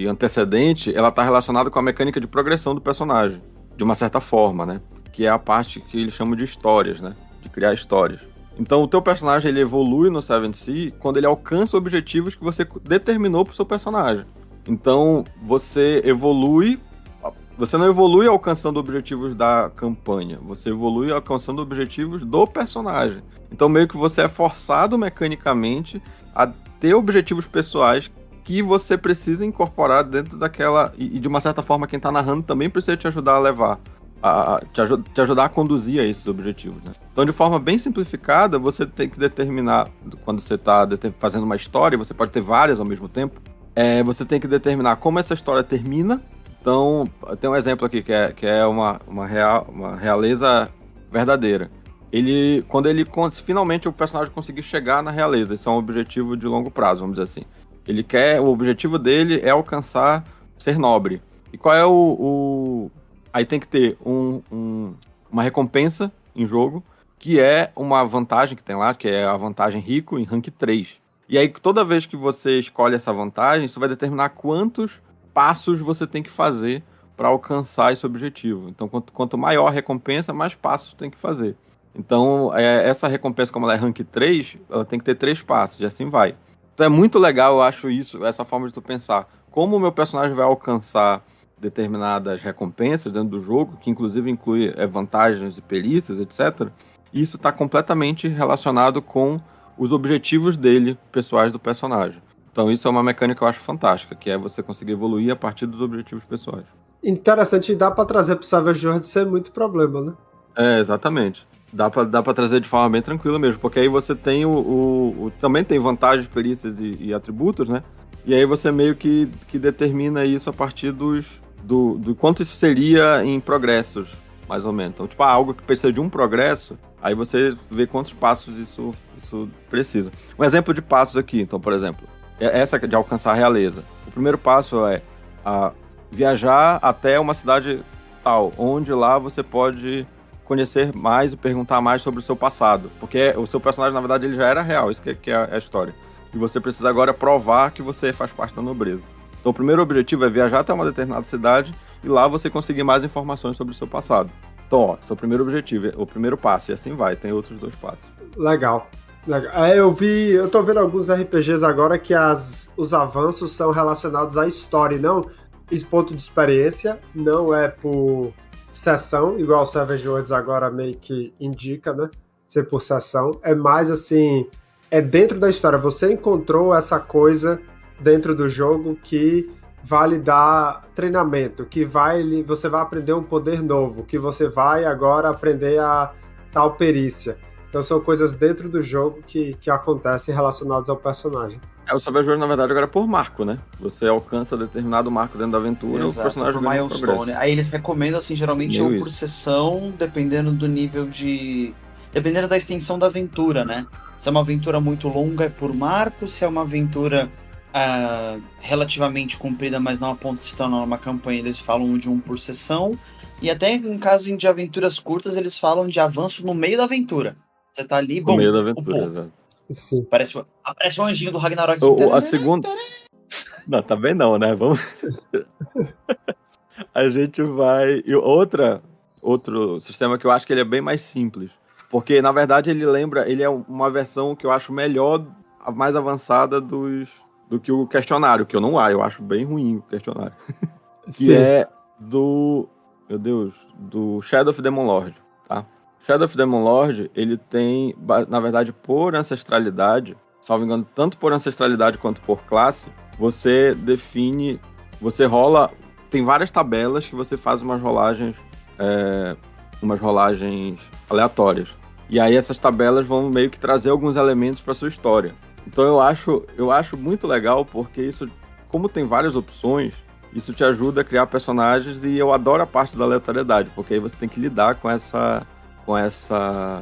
antecedente, ela tá relacionada com a mecânica de progressão do personagem. De uma certa forma, né? Que é a parte que eles chamam de histórias, né? De criar histórias. Então, o teu personagem, ele evolui no Seventh Sea quando ele alcança objetivos que você determinou pro seu personagem. Então, você não evolui alcançando objetivos da campanha, você evolui alcançando objetivos do personagem. Então, meio que você é forçado mecanicamente a ter objetivos pessoais que você precisa incorporar dentro daquela... E de uma certa forma, quem tá narrando também precisa te ajudar a levar. Te ajudar a conduzir a esses objetivos, né? Então, de forma bem simplificada, você tem que determinar, quando você está fazendo uma história, você pode ter várias ao mesmo tempo, você tem que determinar como essa história termina. Então, tem um exemplo aqui que é uma realeza verdadeira. Quando finalmente o personagem conseguir chegar na realeza, isso é um objetivo de longo prazo, vamos dizer assim. O objetivo dele é alcançar ser nobre. E qual é Aí tem que ter uma recompensa em jogo, que é uma vantagem que tem lá, que é a vantagem rico em rank 3. E aí, toda vez que você escolhe essa vantagem, isso vai determinar quantos passos você tem que fazer para alcançar esse objetivo. Então, quanto maior a recompensa, mais passos tem que fazer. Então, essa recompensa, como ela é rank 3, ela tem que ter 3 passos, e assim vai. Então, é muito legal, eu acho essa forma de tu pensar. Como o meu personagem vai alcançar determinadas recompensas dentro do jogo, que inclusive inclui vantagens e perícias, etc. E isso está completamente relacionado com os objetivos pessoais do personagem. Então isso é uma mecânica que eu acho fantástica, que é você conseguir evoluir a partir dos objetivos pessoais. Interessante, e dá para trazer pro Savage World sem muito problema, né? Exatamente. Dá pra trazer de forma bem tranquila mesmo, porque aí você tem também tem vantagens, perícias e atributos, né? E aí você meio que determina isso a partir do quanto isso seria em progressos, mais ou menos. Então, tipo, algo que precisa de um progresso, aí você vê quantos passos isso precisa. Um exemplo de passos aqui, então, por exemplo, essa de alcançar a realeza. O primeiro passo é viajar até uma cidade tal, onde lá você pode conhecer mais e perguntar mais sobre o seu passado. Porque o seu personagem, na verdade, ele já era real, isso que é a história. E você precisa agora provar que você faz parte da nobreza. Então o primeiro objetivo é viajar até uma determinada cidade e lá você conseguir mais informações sobre o seu passado. Então, ó, esse é o primeiro objetivo, o primeiro passo, e assim vai, tem outros 2 passos. Legal. Eu tô vendo alguns RPGs agora que os avanços são relacionados à história, não esse ponto de experiência, não é por sessão, igual o Savage Worlds agora meio que indica, né? Ser por sessão. É mais assim, é dentro da história. Você encontrou essa coisa dentro do jogo que vai lhe dar treinamento, que você vai aprender um poder novo, que você vai agora aprender a tal perícia. Então são coisas dentro do jogo que acontecem relacionadas ao personagem. O Savage Worlds, na verdade, agora é por marco, né? Você alcança determinado marco dentro da aventura, exato, o personagem por ganha milestone. Aí eles recomendam, assim, geralmente sim, por sessão, dependendo do nível de... Dependendo da extensão da aventura, né? Se é uma aventura muito longa, é por marco. Se é uma aventura relativamente comprida, mas não a ponto de se tornar uma campanha, eles falam de 1 por sessão. E até em caso de aventuras curtas, eles falam de avanço no meio da aventura. Você tá ali, bom, no meio da aventura, exato. Sim. Aparece um anjinho do Ragnarok. A segunda... Não, também não, né? Vamos... A gente vai... E outro sistema que eu acho que ele é bem mais simples. Porque, na verdade, ele é uma versão que eu acho melhor, mais avançada do que o questionário, que eu acho bem ruim o questionário. Sim. Que é do Shadow of Demon Lord, tá? Shadow of Demon Lord, ele tem, na verdade, por ancestralidade, salvo engano, tanto por ancestralidade quanto por classe, você rola, tem várias tabelas que você faz umas rolagens aleatórias. E aí essas tabelas vão meio que trazer alguns elementos para sua história. Então eu acho muito legal, porque isso, como tem várias opções, isso te ajuda a criar personagens, e eu adoro a parte da aleatoriedade, porque aí você tem que lidar com essa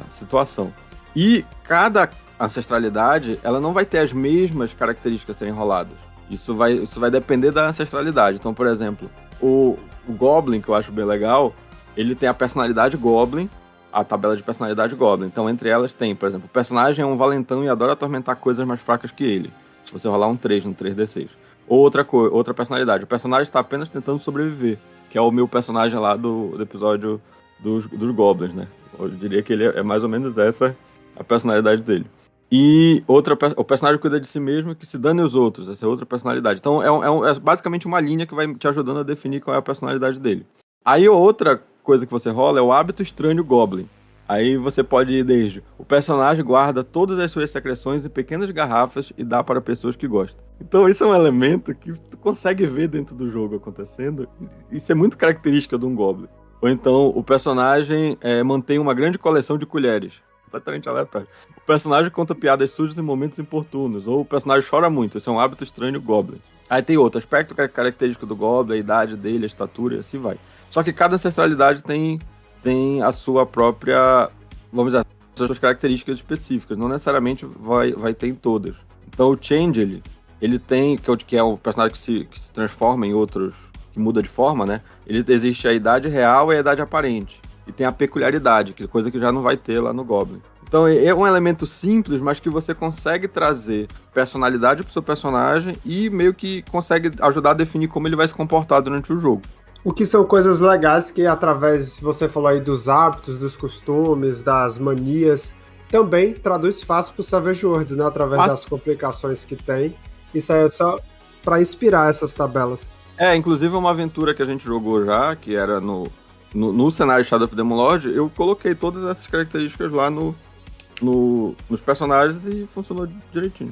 situação. E cada ancestralidade, ela não vai ter as mesmas características a serem roladas. Isso vai depender da ancestralidade. Então, por exemplo, o Goblin, que eu acho bem legal, ele tem a personalidade Goblin, a tabela de personalidade Goblin. Então, entre elas tem, por exemplo, o personagem é um valentão e adora atormentar coisas mais fracas que ele. Se você rolar um 3 no 3d6. Outra personalidade. O personagem está apenas tentando sobreviver, que é o meu personagem lá do episódio dos Goblins, né? Eu diria que ele é mais ou menos essa a personalidade dele. E o personagem cuida de si mesmo, que se dane os outros. Essa é outra personalidade. Então, é basicamente uma linha que vai te ajudando a definir qual é a personalidade dele. Aí, outra coisa que você rola é o hábito estranho Goblin. Aí você pode ir desde... O personagem guarda todas as suas secreções em pequenas garrafas e dá para pessoas que gostam. Então, isso é um elemento que tu consegue ver dentro do jogo acontecendo. Isso é muito característica de um Goblin. Ou então, o personagem mantém uma grande coleção de colheres. Completamente aleatório. O personagem conta piadas sujas em momentos importunos. Ou o personagem chora muito. Isso é um hábito estranho Goblin. Aí tem outro aspecto característico do Goblin, a idade dele, a estatura, e assim vai. Só que cada ancestralidade tem a sua própria, vamos dizer, as suas características específicas. Não necessariamente vai ter em todas. Então o Change, ele tem, que é o personagem que se transforma em outros, que muda de forma, né? Existe a idade real e a idade aparente. E tem a peculiaridade, que é coisa que já não vai ter lá no Goblin. Então é um elemento simples, mas que você consegue trazer personalidade pro seu personagem e meio que consegue ajudar a definir como ele vai se comportar durante o jogo. O que são coisas legais que, através, você falou aí dos hábitos, dos costumes, das manias, também traduz fácil pro Savage Worlds, né? Através das complicações que tem. Isso aí é só para inspirar essas tabelas. Inclusive uma aventura que a gente jogou já, que era no cenário Shadow of Demon Lord, eu coloquei todas essas características lá nos personagens e funcionou direitinho.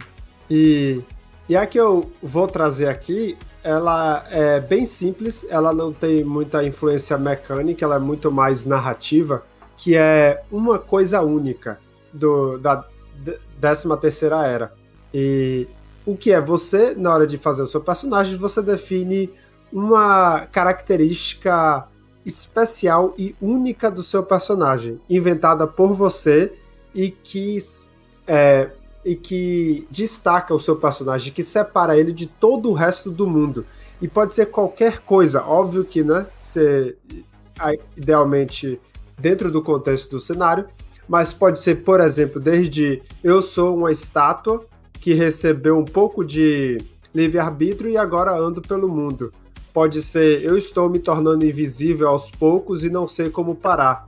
E a que eu vou trazer aqui, ela é bem simples, ela não tem muita influência mecânica, ela é muito mais narrativa, que é uma coisa única da 13ª Era. E o que é? Você, na hora de fazer o seu personagem, você define uma característica especial e única do seu personagem, inventada por você e que destaca o seu personagem, que separa ele de todo o resto do mundo. E pode ser qualquer coisa, óbvio que, né, idealmente dentro do contexto do cenário, mas pode ser, por exemplo, desde eu sou uma estátua que recebeu um pouco de livre-arbítrio e agora ando pelo mundo. Pode ser, eu estou me tornando invisível aos poucos e não sei como parar.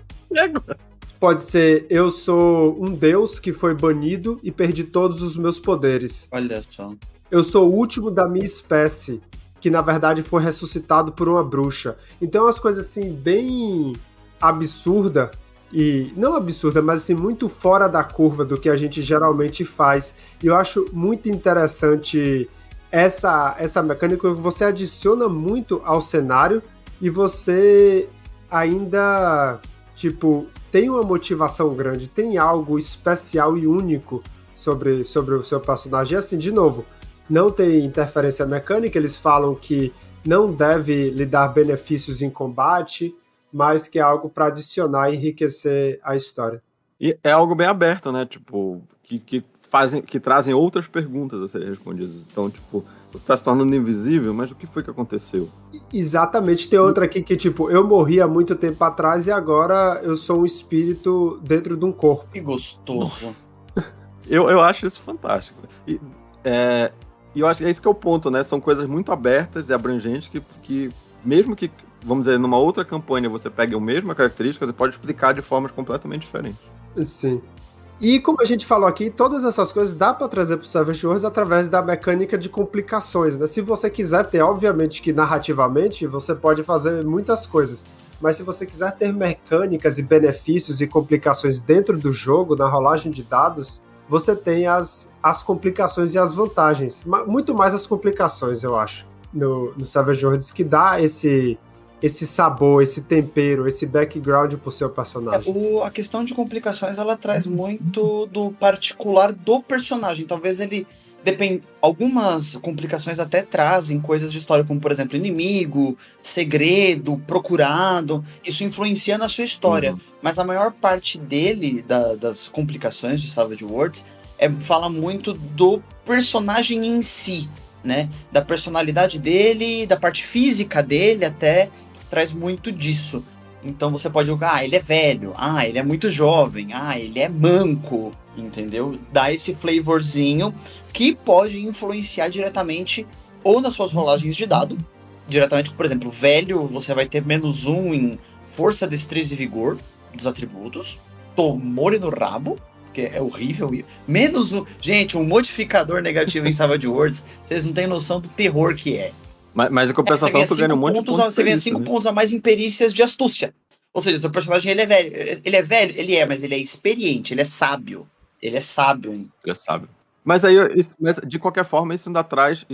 Pode ser, eu sou um deus que foi banido e perdi todos os meus poderes. Olha só. Eu sou o último da minha espécie, que na verdade foi ressuscitado por uma bruxa. Então, as coisas assim, bem absurda, e não absurda, mas assim, muito fora da curva do que a gente geralmente faz. E eu acho muito interessante essa mecânica que você adiciona muito ao cenário e você ainda, tipo, tem uma motivação grande, tem algo especial e único sobre o seu personagem. E assim, de novo, não tem interferência mecânica, eles falam que não deve lhe dar benefícios em combate, mas que é algo para adicionar e enriquecer a história. E é algo bem aberto, né? Tipo, que trazem outras perguntas a serem respondidas. Então, tipo, você está se tornando invisível, mas o que foi que aconteceu? Exatamente. Tem outra aqui que, tipo, eu morri há muito tempo atrás e agora eu sou um espírito dentro de um corpo. Que gostoso. Eu acho isso fantástico. E eu acho que é isso que é o ponto, né? São coisas muito abertas e abrangentes que mesmo que, vamos dizer, numa outra campanha você pegue a mesma característica, você pode explicar de formas completamente diferentes. Sim. E como a gente falou aqui, todas essas coisas dá para trazer para o Savage Worlds através da mecânica de complicações, né? Se você quiser ter, obviamente que narrativamente, você pode fazer muitas coisas. Mas se você quiser ter mecânicas e benefícios e complicações dentro do jogo, na rolagem de dados, você tem as complicações e as vantagens. Muito mais as complicações, eu acho, no Savage Worlds, que dá esse sabor, esse tempero, esse background pro seu personagem. A questão de complicações, ela traz muito do particular do personagem. Talvez ele algumas complicações até trazem coisas de história, como, por exemplo, inimigo, segredo, procurado. Isso influencia na sua história. Mas a maior parte das complicações de Savage Worlds, fala muito do personagem em si, né? Da personalidade dele, da parte física dele até, traz muito disso. Então você pode jogar, ele é velho, ele é muito jovem, ele é manco, entendeu? Dá esse flavorzinho que pode influenciar diretamente ou nas suas rolagens de dado, diretamente, por exemplo, velho, você vai ter -1 em força, destreza e vigor dos atributos, tomore no rabo, que é horrível. -1, gente, um modificador negativo em Savage Worlds, vocês não têm noção do terror que é. Mas em compensação, tu ganha um monte de pontos. Você ganha 5 pontos a mais em perícias de astúcia. Ou seja, seu personagem, ele é velho. Ele é, mas ele é experiente, ele é sábio. Ele é sábio. Hein? Ele é sábio. Mas aí, de qualquer forma, isso ainda traz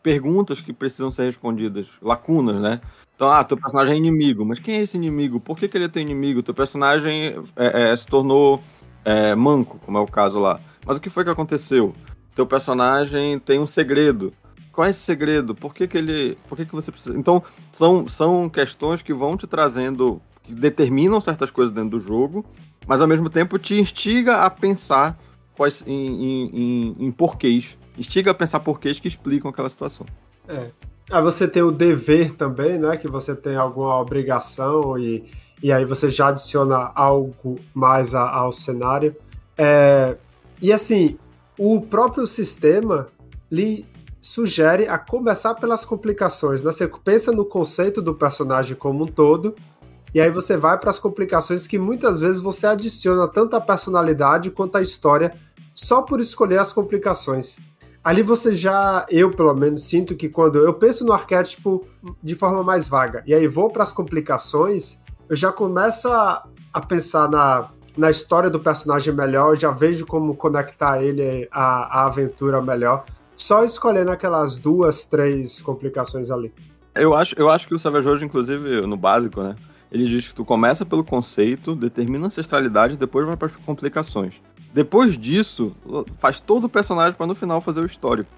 perguntas que precisam ser respondidas, lacunas, né? Então, teu personagem é inimigo, mas quem é esse inimigo? Por que ele é teu inimigo? Teu personagem se tornou manco, como é o caso lá. Mas o que foi que aconteceu? Teu personagem tem um segredo. Qual é esse segredo? Por que você precisa... Então, são questões que vão te trazendo, que determinam certas coisas dentro do jogo, mas ao mesmo tempo te instiga a pensar em porquês. Instiga a pensar porquês que explicam aquela situação. Aí você tem o dever também, né? Que você tem alguma obrigação e aí você já adiciona algo mais ao cenário. E assim, o próprio sistema lhe sugere a começar pelas complicações, né? Você pensa no conceito do personagem como um todo, e aí você vai para as complicações que muitas vezes você adiciona tanto a personalidade quanto a história só por escolher as complicações. Ali você eu pelo menos sinto que quando eu penso no arquétipo de forma mais vaga, e aí vou para as complicações, eu já começo a pensar na história do personagem melhor, eu já vejo como conectar ele à aventura melhor, só escolhendo aquelas 2, 3 complicações ali. Eu acho que o Savage Worlds, inclusive, no básico, né? ele diz que tu começa pelo conceito, determina a ancestralidade e depois vai para as complicações. Depois disso, faz todo o personagem para no final fazer o histórico.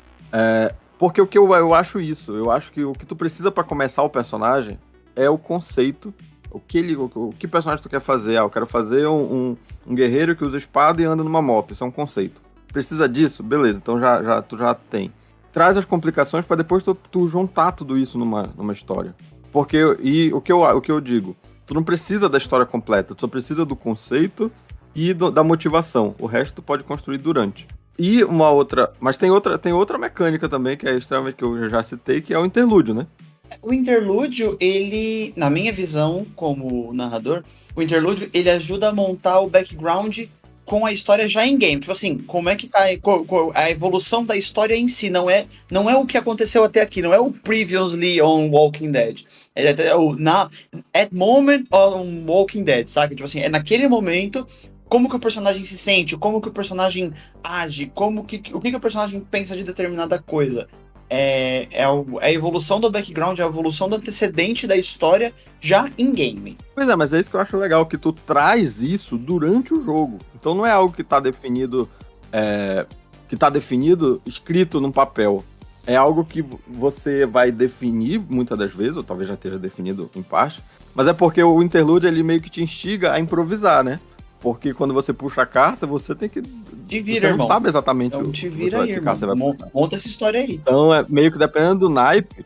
Porque o que eu acho isso, eu acho que o que tu precisa para começar o personagem é o conceito, o que personagem tu quer fazer. Eu quero fazer um guerreiro que usa espada e anda numa moto, isso é um conceito. Precisa disso? Beleza, então tu já tem. Traz as complicações para depois tu juntar tudo isso numa história. Porque, o que eu digo, tu não precisa da história completa, tu só precisa do conceito e da motivação. O resto tu pode construir durante. E uma outra... Mas tem outra mecânica também, que é extremamente que eu já citei, que é o interlúdio, né? O interlúdio, ele, na minha visão como narrador, o interlúdio, ele ajuda a montar o background com a história já em game. Tipo assim, como é que tá a evolução da história em si, não é o que aconteceu até aqui, não é o previously on Walking Dead. É o at moment on Walking Dead, sabe? Tipo assim, é naquele momento, como que o personagem se sente, como que o personagem age, o que o personagem pensa de determinada coisa. É a evolução do background, a evolução do antecedente da história já em game. Pois é, mas é isso que eu acho legal, que tu traz isso durante o jogo. Então não é algo que tá definido, escrito num papel. É algo que você vai definir muitas das vezes, ou talvez já esteja definido em parte, mas é porque o interlúdio ele meio que te instiga a improvisar, né? Porque quando você puxa a carta, você tem que... Te vira, você não sabe exatamente então, o te que vira você vai ficar. monta essa história aí. Então, meio que dependendo do naipe...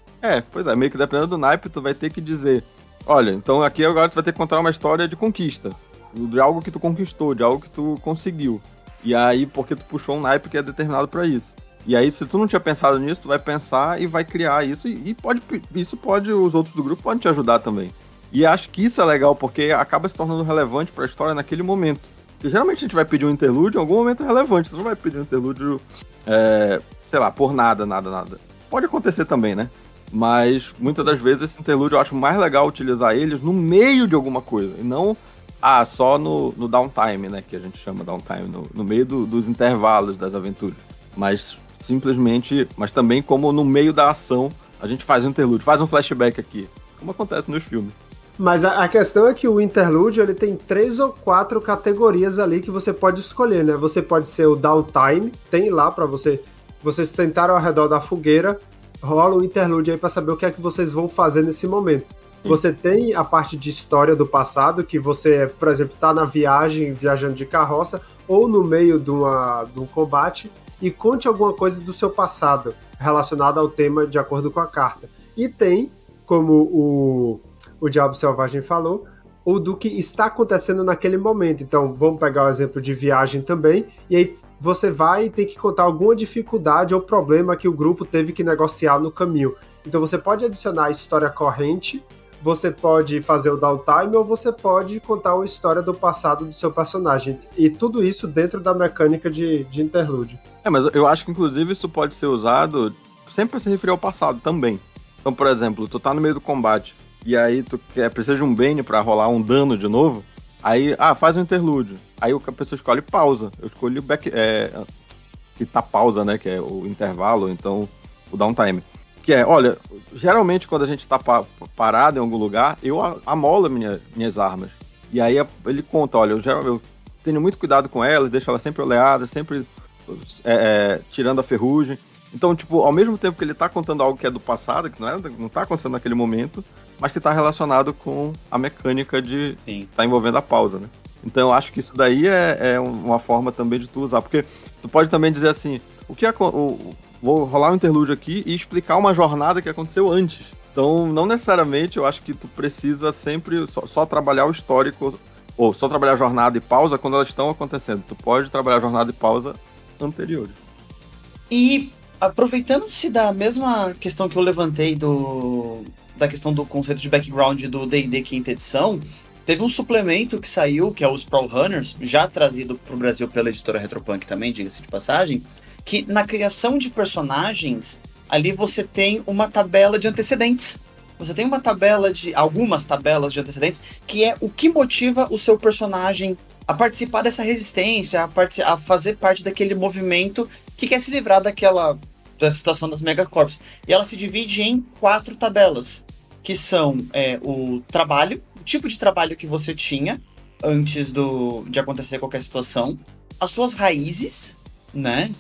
meio que dependendo do naipe, tu vai ter que dizer... Olha, então aqui agora tu vai ter que contar uma história de conquista. De algo que tu conquistou, de algo que tu conseguiu. E aí, porque tu puxou um naipe que é determinado pra isso. E aí, se tu não tinha pensado nisso, tu vai pensar e vai criar isso. E os outros do grupo podem te ajudar também. E acho que isso é legal, porque acaba se tornando relevante pra história naquele momento. Porque geralmente a gente vai pedir um interlúdio em algum momento relevante. Você não vai pedir um interlúdio, sei lá, por nada. Pode acontecer também, né? Mas muitas das vezes esse interlúdio eu acho mais legal utilizar eles no meio de alguma coisa. E não só no downtime, né? Que a gente chama downtime, no meio dos intervalos das aventuras. Mas também como no meio da ação a gente faz um interlúdio, faz um flashback aqui. Como acontece nos filmes. Mas a questão é que o interlúdio ele tem 3 ou 4 categorias ali que você pode escolher, né? Você pode ser o downtime, tem lá pra vocês sentaram ao redor da fogueira, rola um interlúdio aí pra saber o que é que vocês vão fazer nesse momento. Você tem a parte de história do passado, que você, por exemplo, tá na viajando de carroça, ou no meio de um combate, e conte alguma coisa do seu passado, relacionada ao tema de acordo com a carta. E tem, como o Diabo Selvagem falou, o do que está acontecendo naquele momento. Então, vamos pegar o exemplo de viagem também, e aí você vai e tem que contar alguma dificuldade ou problema que o grupo teve que negociar no caminho. Então, você pode adicionar a história corrente, você pode fazer o downtime, ou você pode contar uma história do passado do seu personagem. E tudo isso dentro da mecânica de interlúdio. Mas eu acho que, inclusive, isso pode ser usado sempre para se referir ao passado também. Então, por exemplo, tu tá no meio do combate, e aí tu precisa de um Bane pra rolar um dano de novo, aí, faz um interlúdio. Aí a pessoa escolhe pausa. Eu escolhi o que tá pausa, né, que é o intervalo, então o downtime. Que olha, geralmente quando a gente tá parado em algum lugar, eu amolo minhas armas. E aí ele conta, olha, eu tenho muito cuidado com elas, deixo elas sempre oleadas, sempre tirando a ferrugem. Então, tipo, ao mesmo tempo que ele tá contando algo que é do passado, que não tá acontecendo naquele momento, mas que tá relacionado com a mecânica de tá envolvendo a pausa, né? Então eu acho que isso daí é uma forma também de tu usar, porque tu pode também dizer assim, vou rolar um interlúdio aqui e explicar uma jornada que aconteceu antes. Então, não necessariamente eu acho que tu precisa sempre só trabalhar o histórico, ou só trabalhar a jornada e pausa quando elas estão acontecendo. Tu pode trabalhar a jornada e pausa anteriores. E aproveitando-se da mesma questão que eu levantei da questão do conceito de background do D&D quinta edição, teve um suplemento que saiu, que é o Sprawl Runners, já trazido para o Brasil pela editora Retropunk também, diga-se de passagem, que na criação de personagens, ali você tem uma tabela de antecedentes. Você tem algumas tabelas de antecedentes, que é o que motiva o seu personagem a participar dessa resistência, a fazer parte daquele movimento que quer se livrar da situação das megacorps. E ela se divide em 4 tabelas, que são o trabalho o tipo de trabalho que você tinha antes de acontecer qualquer situação, as suas raízes, né?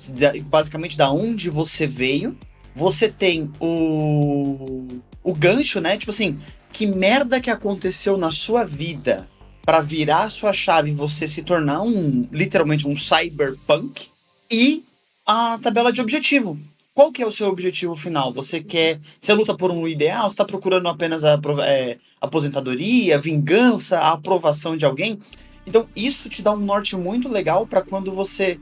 Basicamente da onde você veio. Você tem o gancho, né? Tipo assim, que merda que aconteceu na sua vida para virar a sua chave e você se tornar literalmente um cyberpunk. E a tabela de objetivo. Qual que é o seu objetivo final? Você luta por um ideal? Você está procurando apenas a aposentadoria, vingança, a aprovação de alguém? Então, isso te dá um norte muito legal para quando você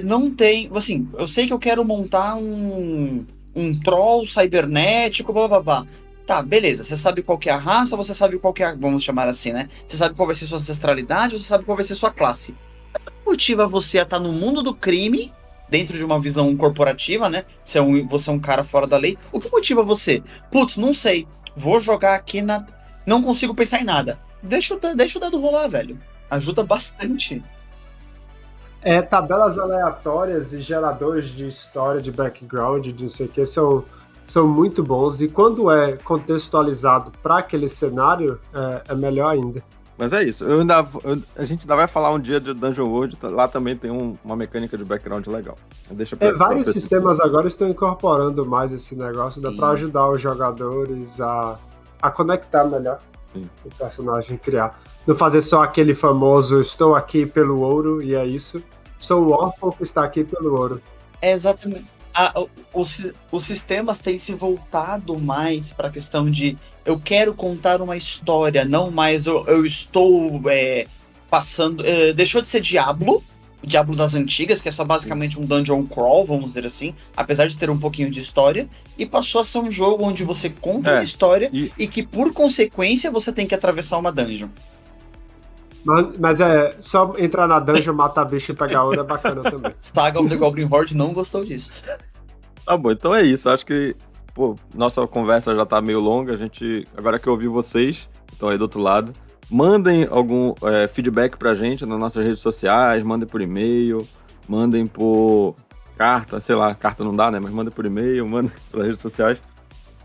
não tem... Assim, eu sei que eu quero montar um troll cibernético, blá, blá, blá. Tá, beleza. Você sabe qual que é a raça, você sabe qual que é vamos chamar assim, né? Você sabe qual vai ser sua ancestralidade, você sabe qual vai ser sua classe. Mas o que motiva você a estar no mundo do crime, dentro de uma visão corporativa, né? Você é um cara fora da lei. O que motiva você? Putz, não sei. Vou jogar aqui na... Não consigo pensar em nada. Deixa o dado rolar, velho. Ajuda bastante. Tabelas aleatórias e geradores de história, de background, de não sei o que, são muito bons. E quando é contextualizado para aquele cenário, é melhor ainda. Mas é isso. A gente ainda vai falar um dia de Dungeon World. Lá também tem uma mecânica de background legal. Vários sistemas agora estão incorporando mais esse negócio. Dá para ajudar os jogadores a conectar melhor. Sim. O personagem criar. Não fazer só aquele famoso estou aqui pelo ouro e é isso. Sou o órfão que está aqui pelo ouro. Exatamente. Os sistemas têm se voltado mais para a questão de eu quero contar uma história, não mais eu estou passando... deixou de ser Diablo, o Diablo das antigas, que é só basicamente um dungeon crawl, vamos dizer assim, apesar de ter um pouquinho de história, e passou a ser um jogo onde você conta uma história e que, por consequência, você tem que atravessar uma dungeon. Mas só entrar na dungeon, matar bicho e pegar ouro é bacana também. Saga of the Goblin Horde não gostou disso. Tá bom, então é isso. Acho que nossa conversa já tá meio longa. Agora que eu ouvi vocês, estão aí do outro lado, mandem algum feedback pra gente nas nossas redes sociais, mandem por e-mail, mandem por carta, sei lá, carta não dá, né? Mas mandem por e-mail, mandem pelas redes sociais.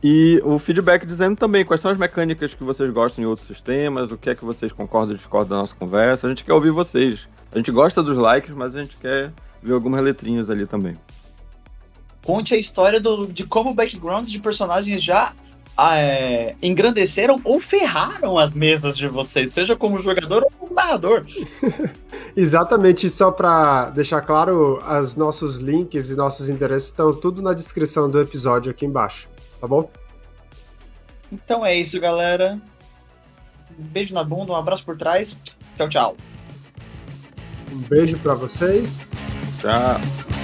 E o feedback dizendo também quais são as mecânicas que vocês gostam em outros sistemas, o que é que vocês concordam ou discordam da nossa conversa. A gente quer ouvir vocês. A gente gosta dos likes, mas a gente quer ver algumas letrinhas ali também. Conte a história de como backgrounds de personagens já engrandeceram ou ferraram as mesas de vocês, seja como jogador ou como narrador. Exatamente, só para deixar claro, os nossos links e nossos endereços estão tudo na descrição do episódio aqui embaixo. Tá bom? Então é isso, galera. Um beijo na bunda, um abraço por trás. Tchau, tchau. Um beijo pra vocês. Tchau.